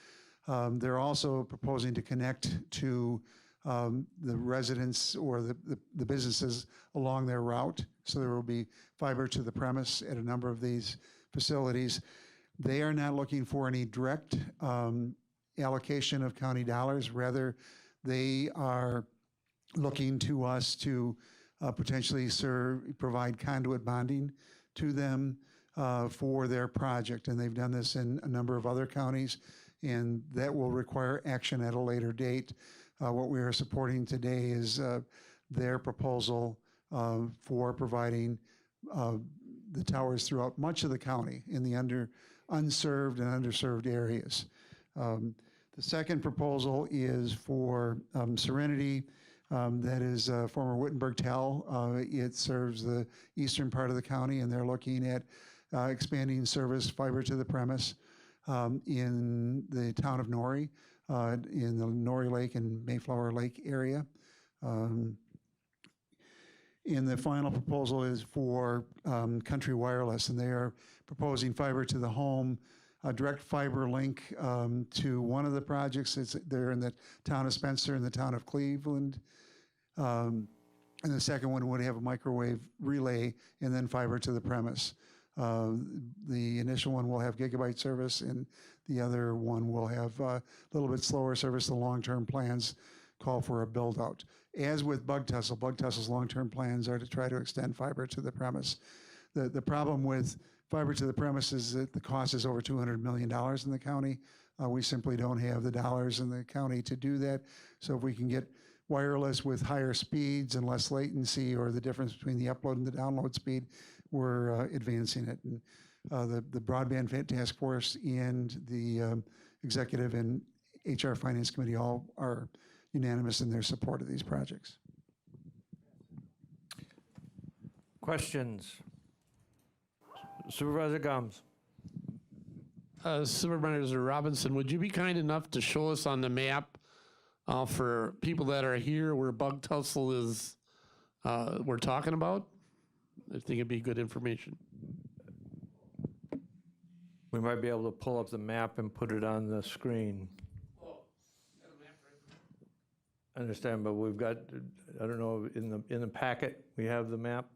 They're also proposing to connect to the residents or the businesses along their route. So there will be fiber to the premise at a number of these facilities. They are not looking for any direct allocation of county dollars. Rather, they are looking to us to potentially provide conduit bonding to them for their project. And they've done this in a number of other counties, and that will require action at a later date. What we are supporting today is their proposal for providing the towers throughout much of the county in the unserved and underserved areas. The second proposal is for Serenity. That is former Wittenberg-Tel. It serves the eastern part of the county, and they're looking at expanding service fiber to the premise in the town of Norrie, in the Norrie Lake and Mayflower Lake area. And the final proposal is for Country Wireless, and they are proposing fiber to the home, a direct fiber link to one of the projects. They're in the town of Spencer and the town of Cleveland. And the second one would have a microwave relay and then fiber to the premise. The initial one will have gigabyte service, and the other one will have a little bit slower service. The long-term plans call for a build-out. As with Bug Tussle's long-term plans are to try to extend fiber to the premise. The problem with fiber to the premise is that the cost is over $200 million in the county. We simply don't have the dollars in the county to do that. So if we can get wireless with higher speeds and less latency, or the difference between the upload and the download speed, we're advancing it. And the Broadband Task Force and the Executive and HR Finance Committee all are unanimous in their support of these projects. Questions? Supervisor Gomes. Supervisor Robinson, would you be kind enough to show us on the map for people that are here where Bug Tussle is, we're talking about? I think it'd be good information. We might be able to pull up the map and put it on the screen. I understand, but we've got, I don't know, in the packet, we have the map.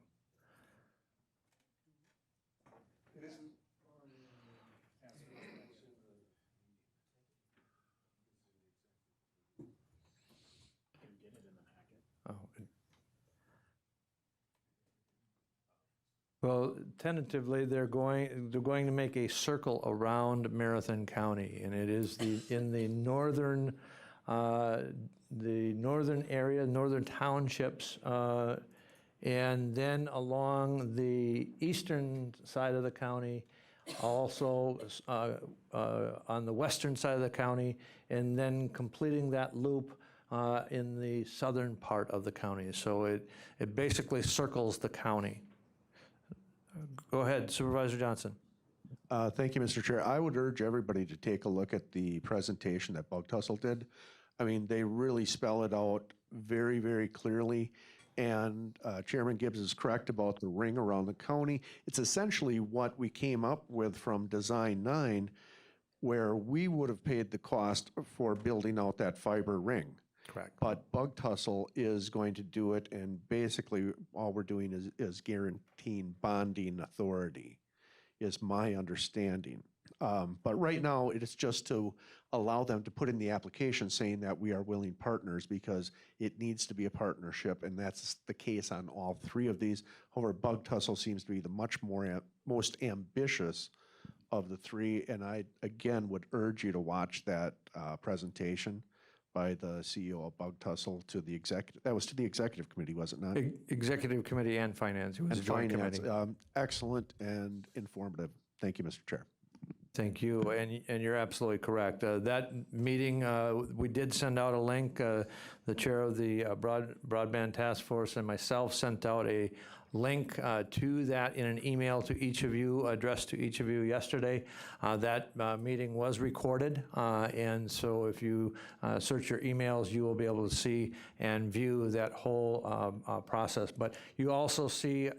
Well, tentatively, they're going to make a circle around Marathon County, and it is in the northern area, northern townships, and then along the eastern side of the county, also on the western side of the county, and then completing that loop in the southern part of the county. So it basically circles the county. Go ahead, Supervisor Johnson. Thank you, Mr. Chair. I would urge everybody to take a look at the presentation that Bug Tussle did. I mean, they really spell it out very, very clearly. And Chairman Gibbs is correct about the ring around the county. It's essentially what we came up with from Design 9, where we would have paid the cost for building out that fiber ring. Correct. But Bug Tussle is going to do it, and basically all we're doing is guaranteeing bonding authority, is my understanding. But right now, it is just to allow them to put in the application saying that we are willing partners, because it needs to be a partnership, and that's the case on all three of these. However, Bug Tussle seems to be the most ambitious of the three, and I, again, would urge you to watch that presentation by the CEO of Bug Tussle to the executive. That was to the executive committee, was it not? Executive Committee and Finance. It was a joint committee. Excellent and informative. Thank you, Mr. Chair. Thank you, and you're absolutely correct. That meeting, we did send out a link. The chair of the Broadband Task Force and myself sent out a link to that in an email to each of you, addressed to each of you yesterday. That meeting was recorded, and so if you search your emails, you will be able to see and view that whole process. But you also see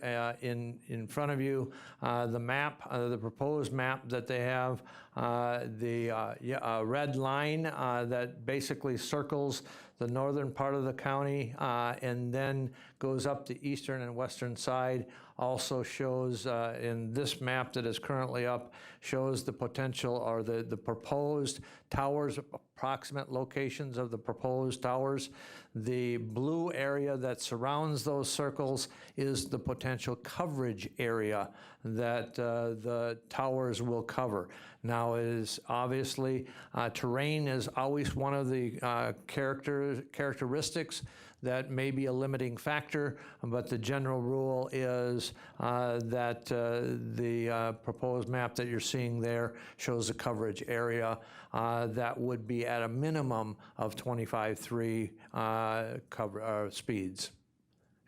in front of you the map, the proposed map that they have, the red line that basically circles the northern part of the county and then goes up the eastern and western side. Also shows in this map that is currently up, shows the potential or the proposed towers, approximate locations of the proposed towers. The blue area that surrounds those circles is the potential coverage area that the towers will cover. Now, it is obviously terrain is always one of the characteristics that may be a limiting factor, but the general rule is that the proposed map that you're seeing there shows a coverage area that would be at a minimum of 25.3 speeds.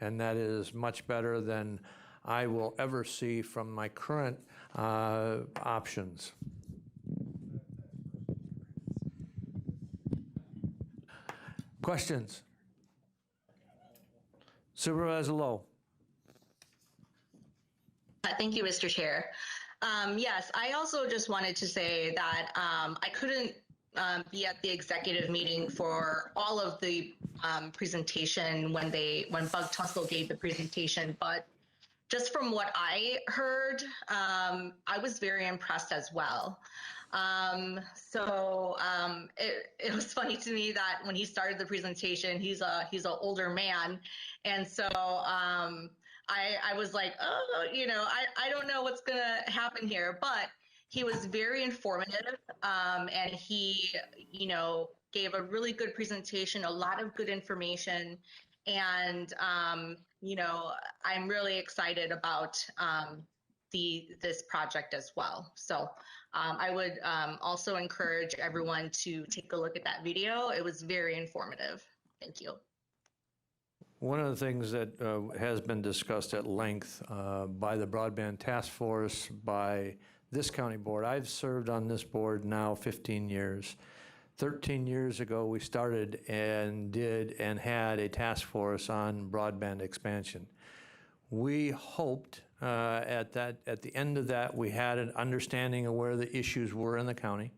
And that is much better than I will ever see from my current options. Questions? Supervisor Lowe. Thank you, Mr. Chair. Yes, I also just wanted to say that I couldn't be at the executive meeting for all of the presentation when Bug Tussle gave the presentation, but just from what I heard, I was very impressed as well. It was funny to me that when he started the presentation, he's an older man, and so I was like, oh, I don't know what's gonna happen here, but he was very informative, and he, gave a really good presentation, a lot of good information, and I'm really excited about see this project as well. So I would also encourage everyone to take a look at that video. It was very informative. Thank you. One of the things that has been discussed at length by the Broadband Task Force, by this county board, I've served on this board now 15 years. 13 years ago, we started and had a task force on broadband expansion. We hoped at the end of that, we had an understanding of where the issues were in the county.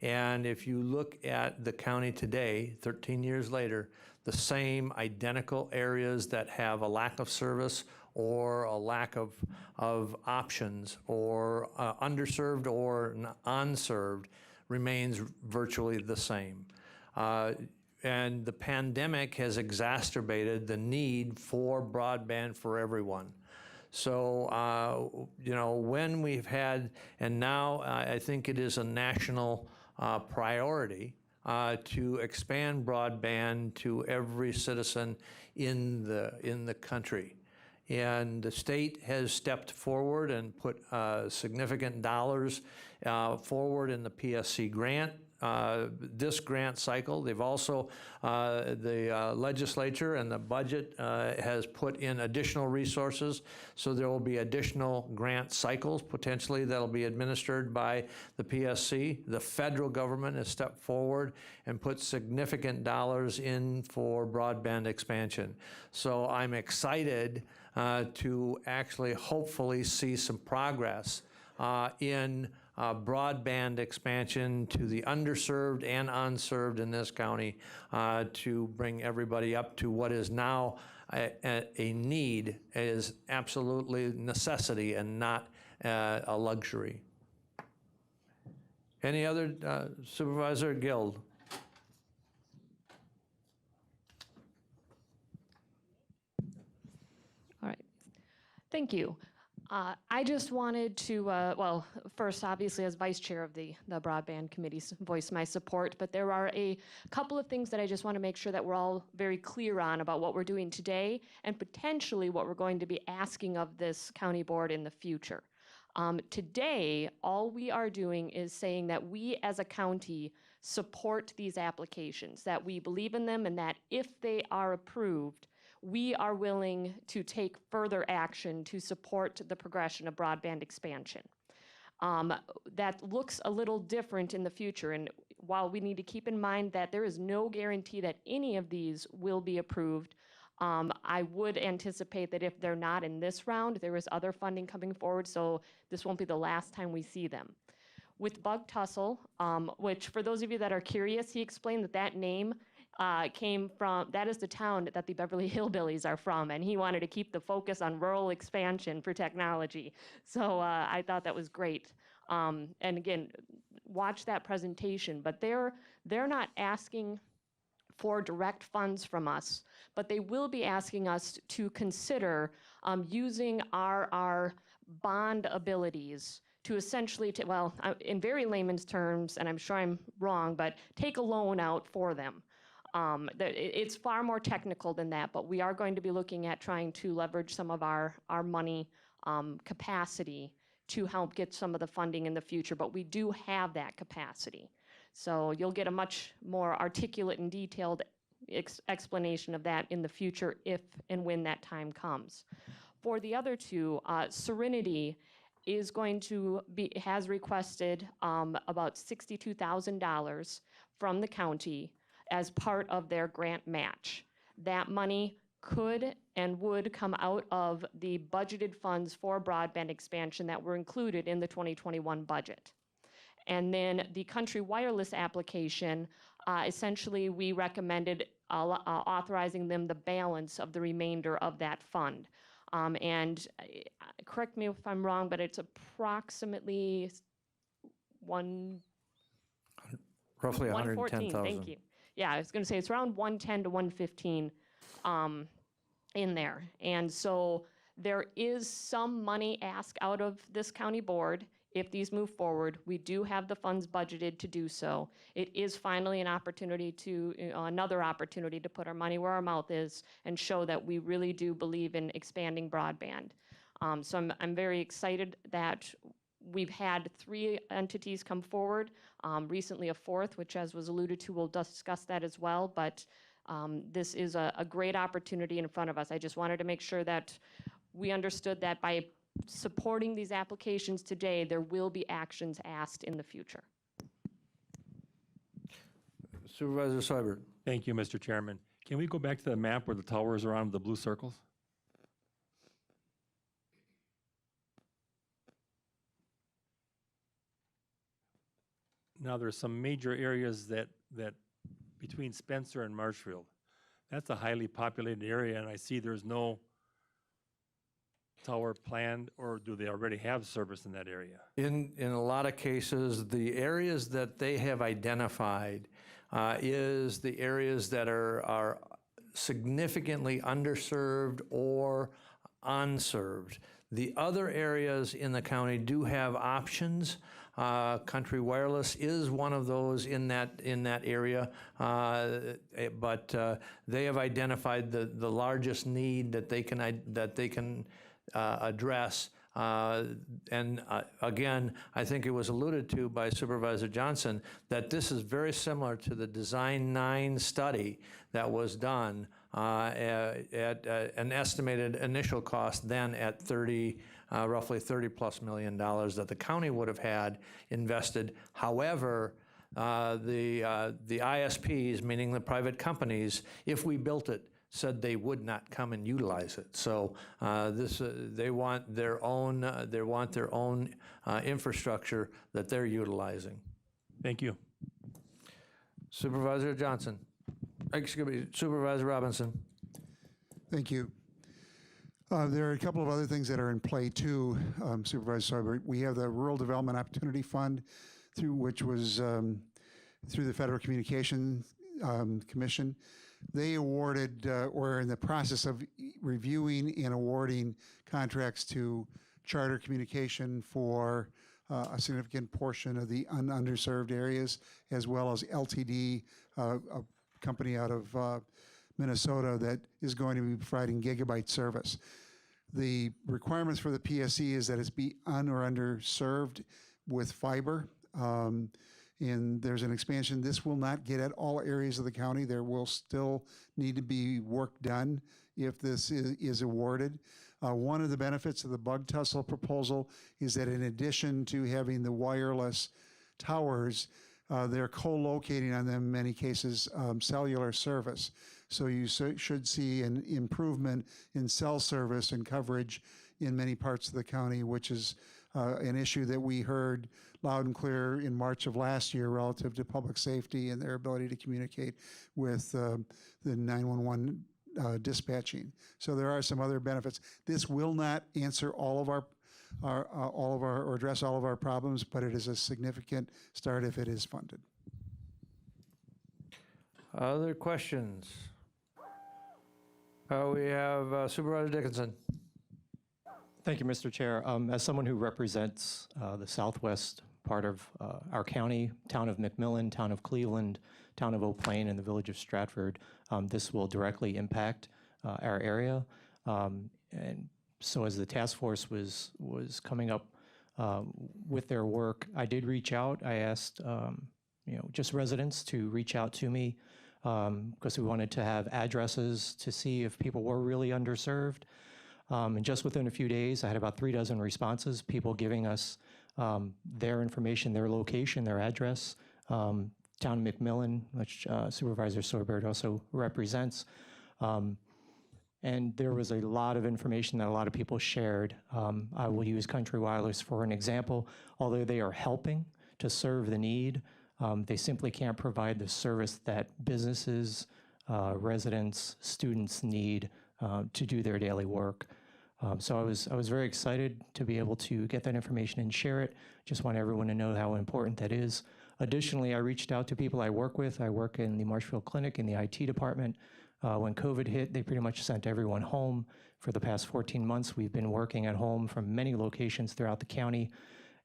And if you look at the county today, 13 years later, the same identical areas that have a lack of service or a lack of options or underserved or unserved remains virtually the same. And the pandemic has exacerbated the need for broadband for everyone. So, when we've had, and now I think it is a national priority to expand broadband to every citizen in the country. And the state has stepped forward and put significant dollars forward in the PSC grant. This grant cycle. They've also, the legislature and the budget has put in additional resources, so there will be additional grant cycles potentially that'll be administered by the PSC. The federal government has stepped forward and put significant dollars in for broadband expansion. So I'm excited to actually hopefully see some progress in broadband expansion to the underserved and unserved in this county to bring everybody up to what is now a need, is absolutely necessity and not a luxury. Any other Supervisor Guild? All right, thank you. I just wanted to, well, first, obviously, as Vice Chair of the Broadband Committee, voice my support, but there are a couple of things that I just want to make sure that we're all very clear on about what we're doing today and potentially what we're going to be asking of this county board in the future. Today, all we are doing is saying that we as a county support these applications, that we believe in them, and that if they are approved, we are willing to take further action to support the progression of broadband expansion. That looks a little different in the future, and while we need to keep in mind that there is no guarantee that any of these will be approved, I would anticipate that if they're not in this round, there is other funding coming forward, so this won't be the last time we see them. With Bug Tussle, which for those of you that are curious, he explained that that name came from, that is the town that the Beverly Hillbillies are from, and he wanted to keep the focus on rural expansion for technology. So I thought that was great. And again, watch that presentation, but they're not asking for direct funds from us, but they will be asking us to consider using our bond abilities to essentially, well, in very layman's terms, and I'm sure I'm wrong, but take a loan out for them. It's far more technical than that, but we are going to be looking at trying to leverage some of our money capacity to help get some of the funding in the future, but we do have that capacity. So you'll get a much more articulate and detailed explanation of that in the future if and when that time comes. For the other two, Serenity is going to has requested about $62,000 from the county as part of their grant match. That money could and would come out of the budgeted funds for broadband expansion that were included in the 2021 budget. And then the Country Wireless application, essentially we recommended authorizing them the balance of the remainder of that fund. And correct me if I'm wrong, but it's approximately roughly 114, 110,000. thank you. Yeah, I was going to say it's around 110 to 115 in there. And so there is some money asked out of this county board if these move forward. We do have the funds budgeted to do so. It is finally an opportunity to, another opportunity to put our money where our mouth is and show that we really do believe in expanding broadband. So I'm very excited that we've had 3 entities come forward, recently a 4th, which as was alluded to, we'll discuss that as well, but this is a great opportunity in front of us. I just wanted to make sure that we understood that by supporting these applications today, there will be actions asked in the future. Supervisor Seibert. Thank you, Mr. Chairman. Can we go back to the map where the towers are on the blue circles? Now, there's some major areas that between Spencer and Marshfield. That's a highly populated area, and I see there's no tower planned, or do they already have service in that area? In a lot of cases, the areas that they have identified is the areas that are significantly underserved or unserved. The other areas in the county do have options. Country Wireless is one of those in that area, but they have identified the largest need that they can address. And again, I think it was alluded to by Supervisor Johnson that this is very similar to the Design 9 study that was done at an estimated initial cost then at roughly $30+ million that the county would have had invested. However, the ISPs, meaning the private companies, if we built it, said they would not come and utilize it. So they want their own infrastructure that they're utilizing. Thank you. Supervisor Johnson. Excuse me, Supervisor Robinson. Thank you. There are a couple of other things that are in play too, Supervisor Seibert. We have the Rural Development Opportunity Fund, which was through the Federal Communications Commission. They awarded, or in the process of reviewing and awarding contracts to Charter Communication for a significant portion of the underserved areas, as well as LTD, a company out of Minnesota that is going to be providing gigabyte service. The requirements for the PSC is that it's be or underserved with fiber. And there's an expansion. This will not get at all areas of the county. There will still need to be work done if this is awarded. One of the benefits of the bug tussle proposal is that in addition to having the wireless towers, they're co-locating on them in many cases cellular service. So you should see an improvement in cell service and coverage in many parts of the county, which is an issue that we heard loud and clear in March of last year relative to public safety and their ability to communicate with the 911 dispatching. So there are some other benefits. This will not answer all of our or address all of our problems, but it is a significant start if it is funded. Other questions? We have Supervisor Dickinson. Thank you, Mr. Chair. As someone who represents the southwest part of our county, town of McMillan, town of Cleveland, town of Eau Plaine, and the village of Stratford, this will directly impact our area. And so as the task force was coming up with their work, I did reach out. I asked just residents to reach out to me because we wanted to have addresses to see if people were really underserved. And just within a few days, I had about 3 dozen responses, people giving us their information, their location, their address, town of McMillan, which Supervisor Seibert also represents. And there was a lot of information that a lot of people shared. I will use Country Wireless for an example. Although they are helping to serve the need, they simply can't provide the service that businesses, residents, students need to do their daily work. So I was very excited to be able to get that information and share it. Just want everyone to know how important that is. Additionally, I reached out to people I work with. I work in the Marshfield Clinic in the IT department. When COVID hit, they pretty much sent everyone home. For the past 14 months, we've been working at home from many locations throughout the county.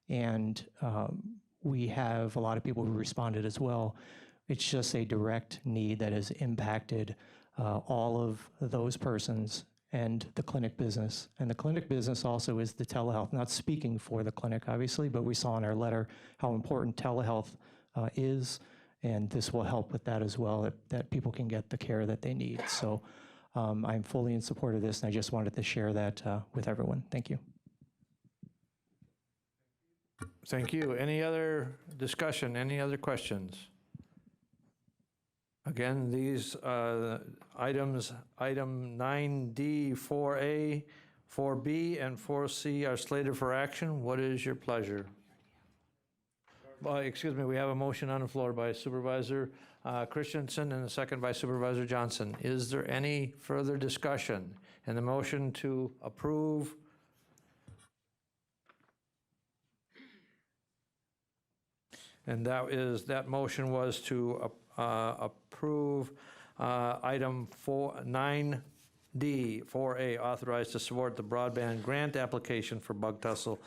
And we have a lot of people who responded as well. It's just a direct need that has impacted all of those persons and the clinic business. And the clinic business also is the telehealth, not speaking for the clinic, obviously, but we saw in our letter how important telehealth is, and this will help with that as well, that people can get the care that they need. So I'm fully in support of this, and I just wanted to share that with everyone. Thank you. Thank you. Any other discussion? Any other questions? Again, these items, item 9D, 4A, 4B, and 4C are slated for action. What is your pleasure? Well, excuse me, we have a motion on the floor by Supervisor Christensen and a second by Supervisor Johnson. Is there any further discussion? And the motion to approve and that motion was to approve item 9D, 4A, authorized to support the broadband grant application for Bug Tussle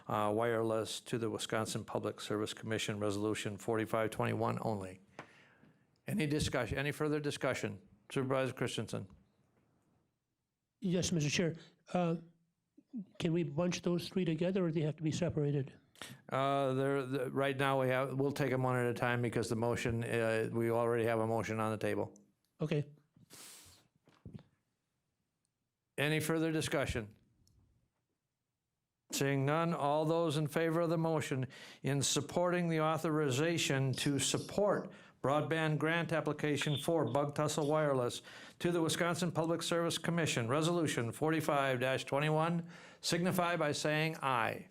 Wireless to the Wisconsin Public Service Commission, Resolution 4521 only. Any discussion, any further discussion? Supervisor Christensen. Yes, Mr. Chair. Can we bunch those three together, or do they have to be separated? Right now we'll take them one at a time because the motion, we already have a motion on the table. Okay. Any further discussion? Seeing none, all those in favor of the motion in supporting the authorization to support broadband grant application for Bug Tussle Wireless to the Wisconsin Public Service Commission, Resolution 45-21, signify by saying aye.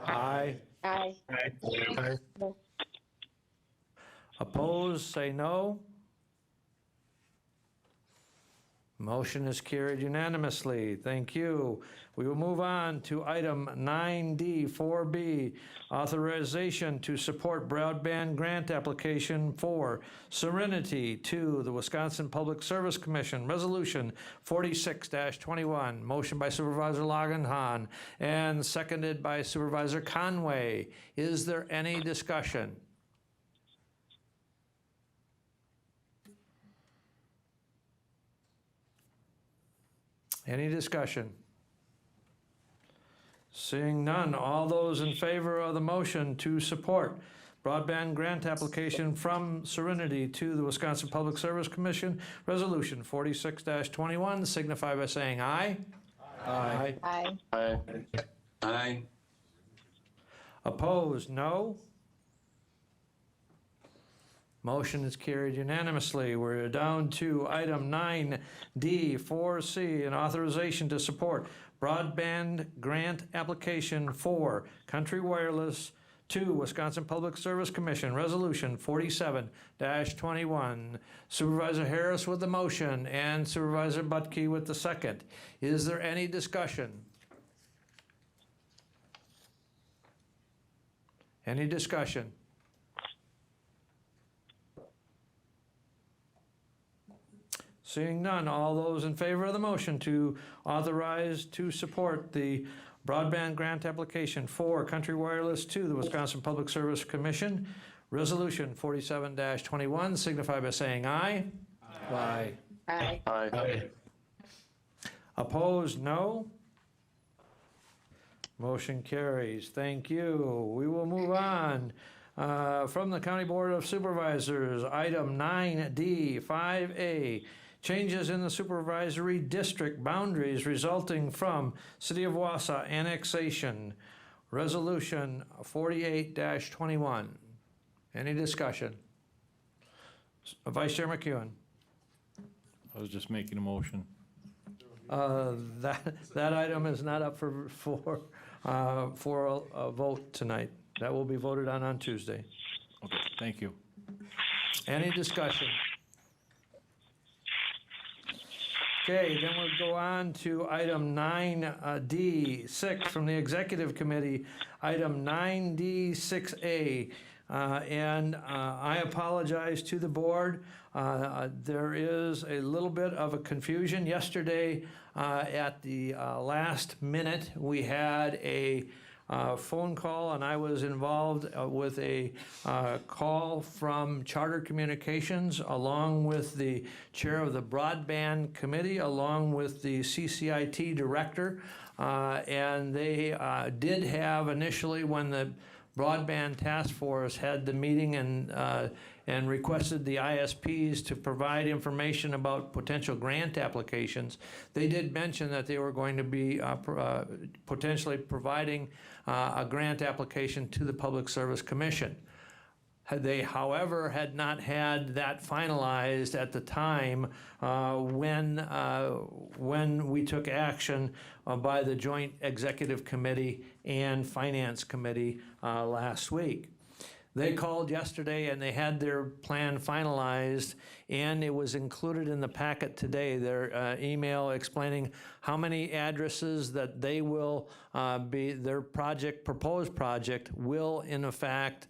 Aye. Aye. Aye. Opposed, say no. Motion is carried unanimously. Thank you. We will move on to item 9D, 4B, authorization to support broadband grant application for Serenity to the Wisconsin Public Service Commission, Resolution 46-21. Motion by Supervisor Langenhahn and seconded by Supervisor Conway. Is there any discussion? Any discussion? Seeing none, all those in favor of the motion to support broadband grant application from Serenity to the Wisconsin Public Service Commission, Resolution 46-21, signify by saying aye. Aye. Aye. Aye. Aye. Opposed, no. Motion is carried unanimously. We're down to item 9D, 4C, an authorization to support broadband grant application for Country Wireless to Wisconsin Public Service Commission, Resolution 47-21. Supervisor Harris with the motion and Supervisor Butke with the second. Is there any discussion? Any discussion? Seeing none, all those in favor of the motion to authorize to support the broadband grant application for Country Wireless to the Wisconsin Public Service Commission, Resolution 47-21, signify by saying aye. Aye. Aye. Aye. Opposed, no. Motion carries. Thank you. We will move on. From the County Board of Supervisors, item 9D, 5A, changes in the supervisory district boundaries resulting from City of Wausau annexation, Resolution 48-21. Any discussion? Vice Chair McEwen. I was just making a motion. That item is not up for a vote tonight. That will be voted on Tuesday. Okay, thank you. Any discussion? Okay, then we'll go on to item 9D, 6 from the Executive Committee, item 9D, 6A. And I apologize to the board. There is a little bit of a confusion. Yesterday, at the last minute, we had a phone call, and I was involved with a call from Charter Communications, along with the chair of the Broadband Committee, along with the CCIT director. And they did have initially, when the Broadband Task Force had the meeting and requested the ISPs to provide information about potential grant applications, they did mention that they were going to be potentially providing a grant application to the Public Service Commission. They, however, had not had that finalized at the time when we took action by the Joint Executive Committee and Finance Committee last week. They called yesterday and they had their plan finalized, and it was included in the packet today, their email explaining how many addresses that they will their proposed project will in effect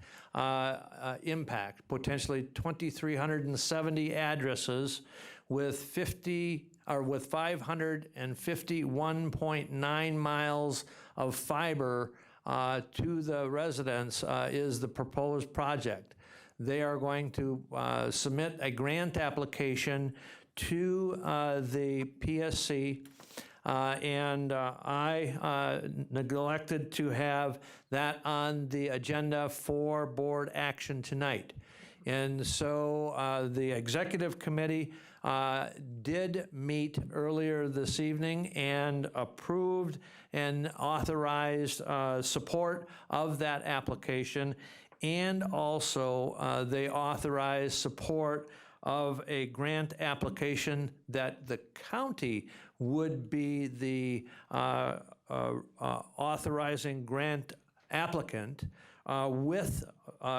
impact, potentially 2,370 addresses with 551.9 miles of fiber to the residents is the proposed project. They are going to submit a grant application to the PSC, and I neglected to have that on the agenda for board action tonight. And so the executive committee did meet earlier this evening and approved and authorized support of that application, and also they authorized support of a grant application that the county would be the authorizing grant applicant with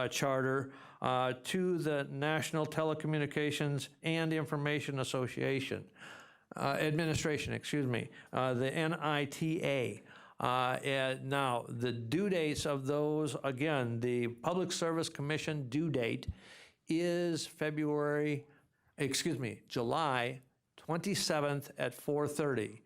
Charter to the National Telecommunications and Information Association. Administration, excuse me, the NITA. Now, the due dates of those, again, the Public Service Commission due date is July 27th at 4:30.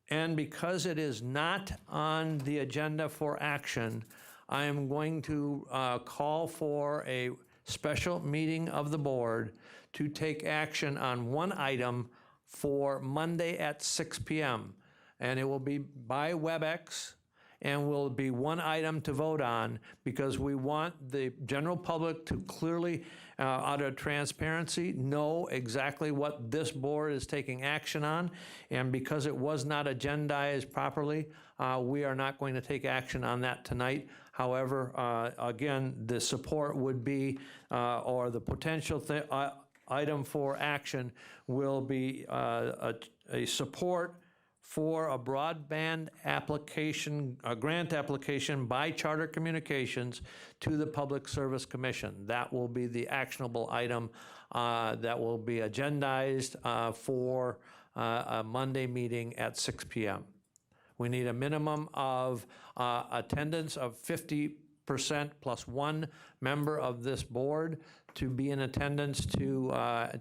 And because it is not on the agenda for action, I am going to call for a special meeting of the board to take action on one item for Monday at 6 p.m. And it will be by WebEx, and will be one item to vote on, because we want the general public to clearly, out of transparency, know exactly what this board is taking action on. And because it was not agendized properly, we are not going to take action on that tonight. However, again, the support would be, or the potential item for action will be a support for a broadband application, a grant application by Charter Communications to the Public Service Commission. That will be the actionable item that will be agendized for a Monday meeting at 6 p.m. We need a minimum of attendance of 50% plus one member of this board to be in attendance to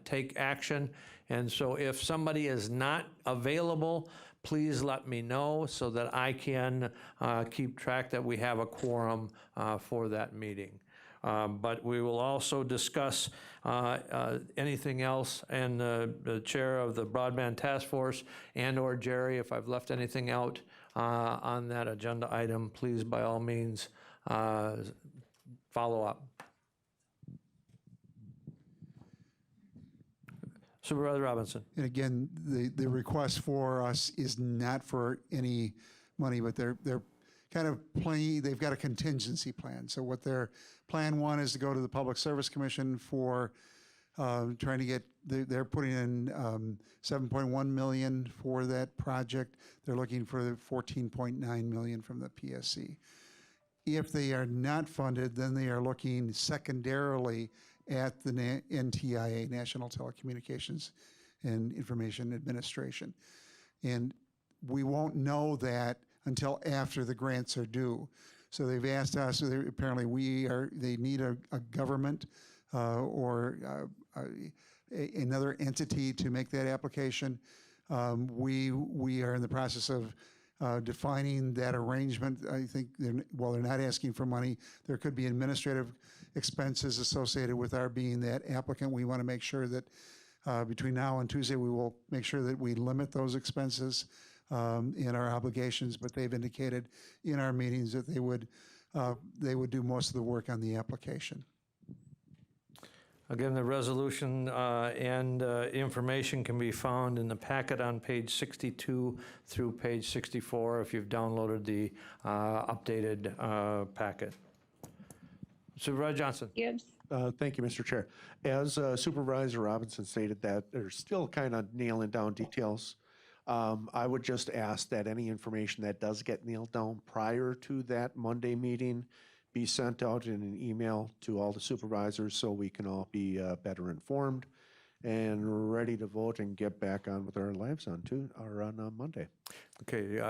take action. And so if somebody is not available, please let me know so that I can keep track that we have a quorum for that meeting. But we will also discuss anything else, and the chair of the Broadband Task Force and/or Jerry, if I've left anything out on that agenda item, please by all means follow up. Supervisor Robinson. And again, the request for us is not for any money, but they're kind of playing, they've got a contingency plan. So what their plan one is to go to the Public Service Commission for trying to get, they're putting in $7.1 million for that project. They're looking for $14.9 million from the PSC. If they are not funded, then they are looking secondarily at the NTIA, National Telecommunications and Information Administration. And we won't know that until after the grants are due. So they've asked us, apparently they need a government or another entity to make that application. We are in the process of defining that arrangement. I think, while they're not asking for money, there could be administrative expenses associated with our being that applicant. We want to make sure that between now and Tuesday, we will make sure that we limit those expenses in our obligations, but they've indicated in our meetings that they would do most of the work on the application. Again, the resolution and information can be found in the packet on page 62 through page 64 if you've downloaded the updated packet. Supervisor Johnson. Gibbs. Thank you, Mr. Chair. As Supervisor Robinson stated, that they're still kind of nailing down details. I would just ask that any information that does get nailed down prior to that Monday meeting be sent out in an email to all the supervisors so we can all be better informed and ready to vote and get back on with our lives on Monday. Okay,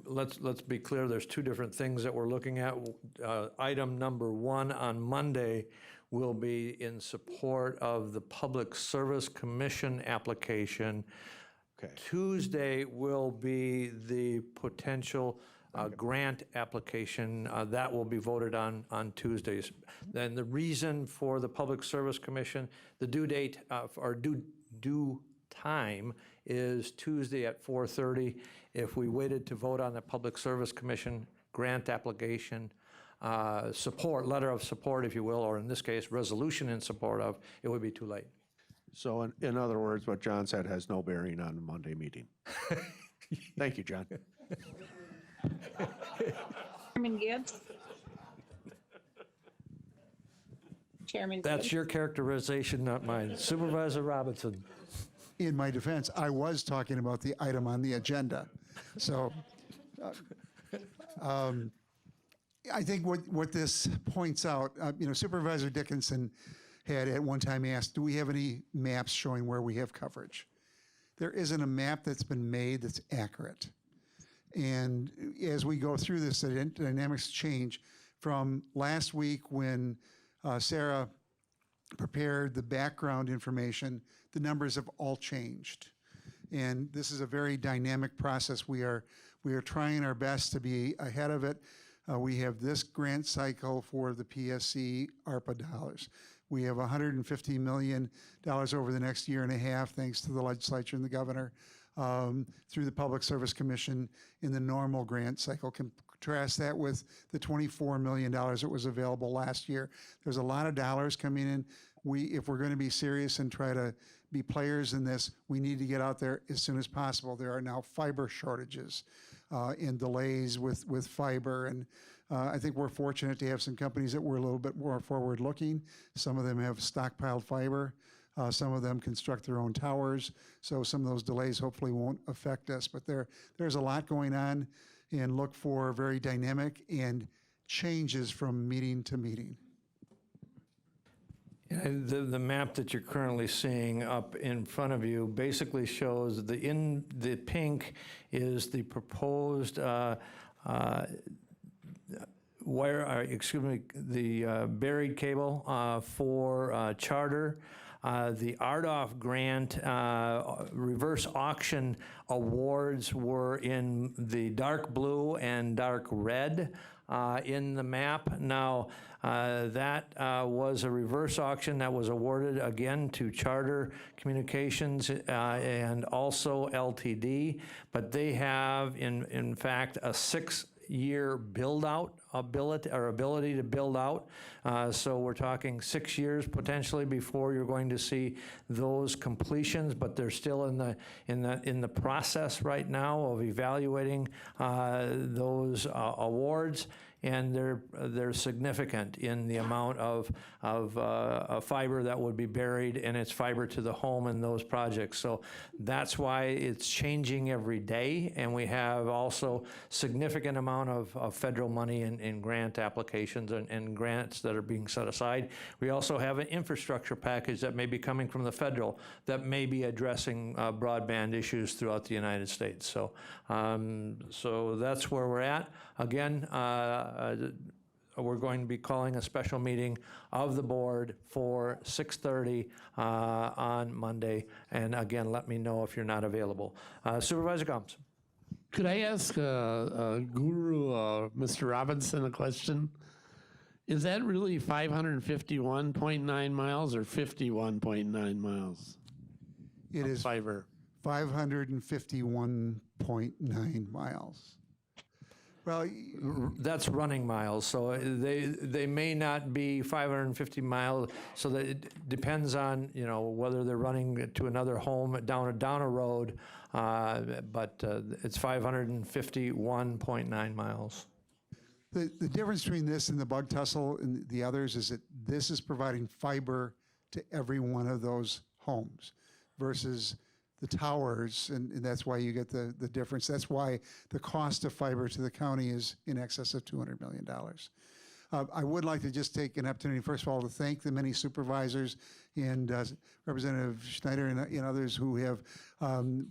let's be clear. There's two different things that we're looking at. Item number 1 on Monday will be in support of the Public Service Commission application. Okay. Tuesday will be the potential grant application that will be voted on Tuesdays. Then the reason for the Public Service Commission, the due date or due time is Tuesday at 4:30. If we waited to vote on the Public Service Commission grant application, letter of support, if you will, or in this case, resolution in support of, it would be too late. So in other words, what John said has no bearing on the Monday meeting. Thank you, John. Chairman Gibbs. Chairman That's Gibbs. your characterization, not mine. Supervisor Robinson. In my defense, I was talking about the item on the agenda. So I think what this points out, Supervisor Dickinson had at one time asked, do we have any maps showing where we have coverage? There isn't a map that's been made that's accurate. And as we go through this, the dynamics change. From last week when Sarah prepared the background information, the numbers have all changed. And this is a very dynamic process. We are trying our best to be ahead of it. We have this grant cycle for the PSC ARPA dollars. We have $150 million over the next year and a half, thanks to the legislature and the governor, through the Public Service Commission in the normal grant cycle. Contrast that with the $24 million that was available last year. There's a lot of dollars coming in. If we're going to be serious and try to be players in this, we need to get out there as soon as possible. There are now fiber shortages and delays with fiber, and I think we're fortunate to have some companies that were a little bit more forward-looking. Some of them have stockpiled fiber. Some of them construct their own towers, so some of those delays hopefully won't affect us. But there's a lot going on, and look for very dynamic and changes from meeting to meeting. The map that you're currently seeing up in front of you basically shows the pink is the proposed the buried cable for charter. The RDOF grant reverse auction awards were in the dark blue and dark red in the map. Now, that was a reverse auction that was awarded again to Charter Communications and also LTD, but they have in fact a 6-year build-out ability to build out. So we're talking 6 years potentially before you're going to see those completions, but they're still in the process right now of evaluating those awards. And they're significant in the amount of fiber that would be buried, and it's fiber to the home in those projects. So that's why it's changing every day, and we have also significant amount of federal money in grant applications and grants that are being set aside. We also have an infrastructure package that may be coming from the federal that may be addressing broadband issues throughout the United States. So that's where we're at. Again, we're going to be calling a special meeting of the board for 6:30 on Monday. And again, let me know if you're not available. Supervisor Gomes. Could I ask Guru, Mr. Robinson, a question? Is that really 551.9 miles or 51.9 miles? It is fiber. 551.9 miles. Well, That's running miles, so they may not be 550 miles, so that it depends on, whether they're running to another home down a road, but it's 551.9 miles. The difference between this and the bug tussle and the others is that this is providing fiber to every one of those homes versus the towers, and that's why you get the difference. That's why the cost of fiber to the county is in excess of $200 million. I would like to just take an opportunity, first of all, to thank the many supervisors and Representative Schneider and others who have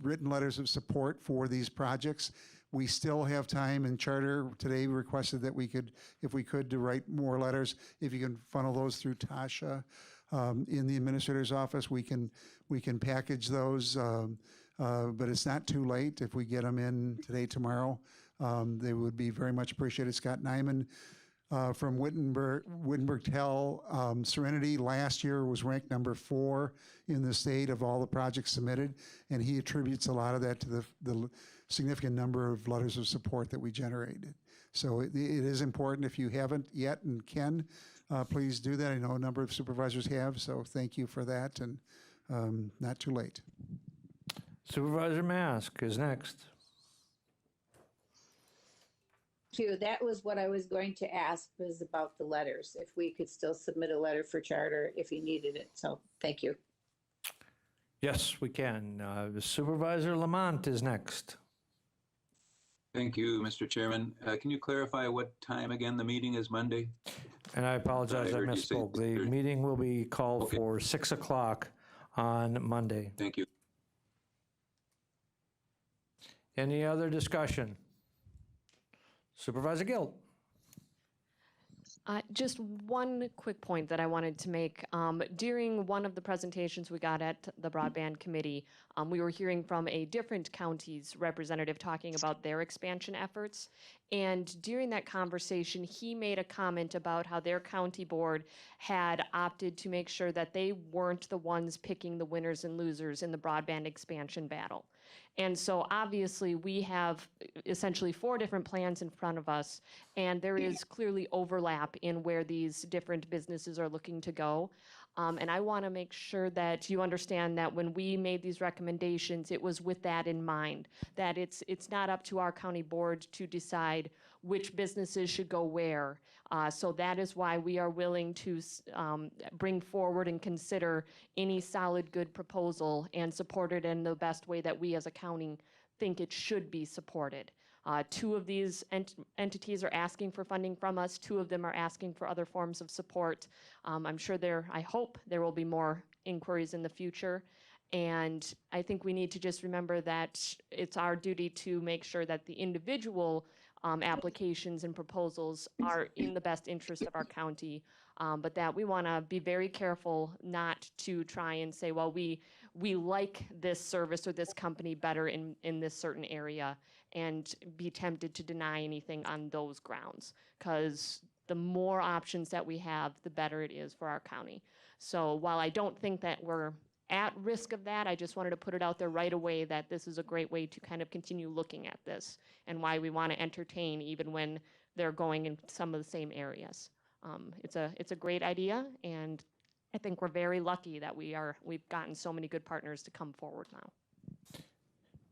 written letters of support for these projects. We still have time, and Charter today requested that we could, if we could, to write more letters. If you can funnel those through Tasha in the administrator's office, we can package those, but it's not too late. If we get them in today, tomorrow, they would be very much appreciated. Scott Nyman from Wittenberg-Tell, Serenity last year was ranked number 4 in the state of all the projects submitted, and he attributes a lot of that to the significant number of letters of support that we generated. So it is important. If you haven't yet and can, please do that. I know a number of supervisors have, so thank you for that, and not too late. Supervisor Mask is next. That was what I was going to ask, was about the letters, if we could still submit a letter for Charter if you needed it. So thank you. Yes, we can. Supervisor Lamont is next. Thank you, Mr. Chairman. Can you clarify what time again the meeting is Monday? And I apologize, I heard you say misspoke. The 6:30. meeting will be called for 6 o'clock on Monday. Thank you. Any other discussion? Supervisor Gilt. Just one quick point that I wanted to make. During one of the presentations we got at the Broadband Committee, we were hearing from a different county's representative talking about their expansion efforts. And during that conversation, he made a comment about how their county board had opted to make sure that they weren't the ones picking the winners and losers in the broadband expansion battle. And so obviously we have essentially 4 different plans in front of us, and there is clearly overlap in where these different businesses are looking to go. And I want to make sure that you understand that when we made these recommendations, it was with that in mind, that it's not up to our county board to decide which businesses should go where. So that is why we are willing to bring forward and consider any solid, good proposal and support it in the best way that we as a county think it should be supported. 2 of these entities are asking for funding from us. 2 of them are asking for other forms of support. I'm sure I hope there will be more inquiries in the future. And I think we need to just remember that it's our duty to make sure that the individual applications and proposals are in the best interest of our county, but that we want to be very careful not to try and say, well, we like this service or this company better in this certain area, and be tempted to deny anything on those grounds, because the more options that we have, the better it is for our county. So while I don't think that we're at risk of that, I just wanted to put it out there right away that this is a great way to kind of continue looking at this, and why we want to entertain even when they're going in some of the same areas. It's a great idea, and I think we're very lucky that we've gotten so many good partners to come forward now.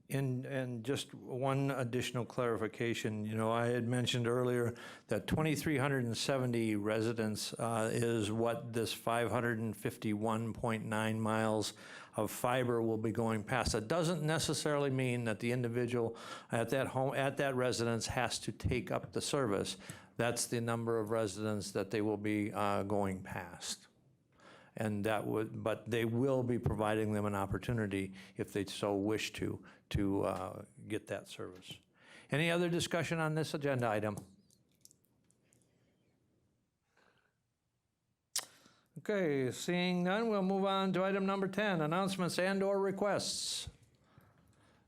And just one additional clarification, I had mentioned earlier that 2,370 residents is what this 551.9 miles of fiber will be going past. That doesn't necessarily mean that the individual at that home, at that residence, has to take up the service. That's the number of residents that they will be going past. And but they will be providing them an opportunity, if they so wish to get that service. Any other discussion on this agenda item? Okay, seeing none, we'll move on to item number 10, announcements and/or requests.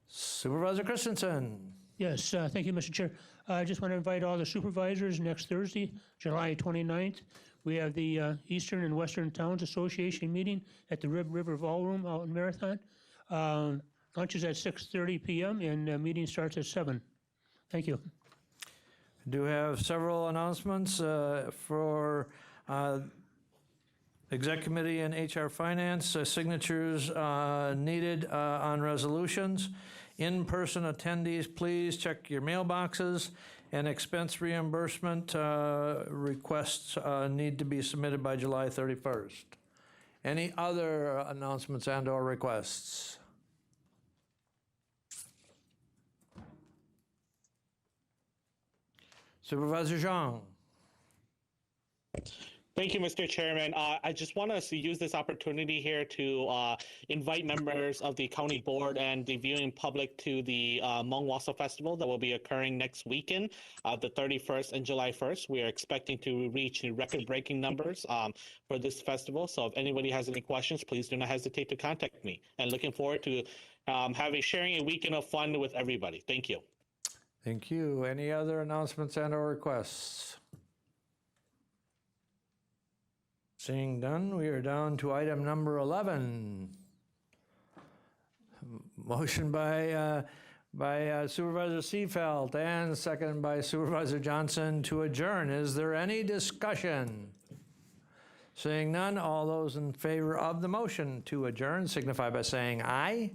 Supervisor Christensen. Yes, thank you, Mr. Chair. I just want to invite all the supervisors next Thursday, July 29th. We have the Eastern and Western Towns Association meeting at the Rib River Ballroom out in Marathon. Lunch is at 6:30 p.m. and the meeting starts at 7. Thank you. Do have several announcements for Exec Committee and HR Finance. Signatures needed on resolutions. In-person attendees, please check your mailboxes, and expense reimbursement requests need to be submitted by July 31st. Any other announcements and/or requests? Supervisor Zhang. Thank you, Mr. Chairman. I just want to use this opportunity here to invite members of the county board and the viewing public to the Hmong Wausau Festival that will be occurring next weekend, the 31st and July 1st. We are expecting to reach record-breaking numbers for this festival. So if anybody has any questions, please do not hesitate to contact me. And looking forward to sharing a weekend of fun with everybody. Thank you. Thank you. Any other announcements and/or requests? Seeing none, we are down to item number 11. Motion by Supervisor Seefeld and second by Supervisor Johnson to adjourn. Is there any discussion? Seeing none, all those in favor of the motion to adjourn signify by saying aye.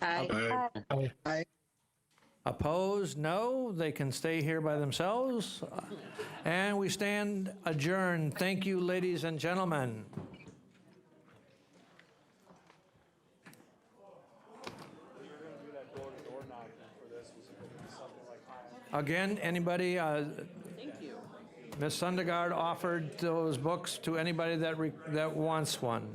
Aye. Aye. Aye. Opposed? No. They can stay here by themselves. And we stand adjourned. Thank you, ladies and gentlemen. Again, anybody? Thank you. Ms. Sundergaard offered those books to anybody that wants one.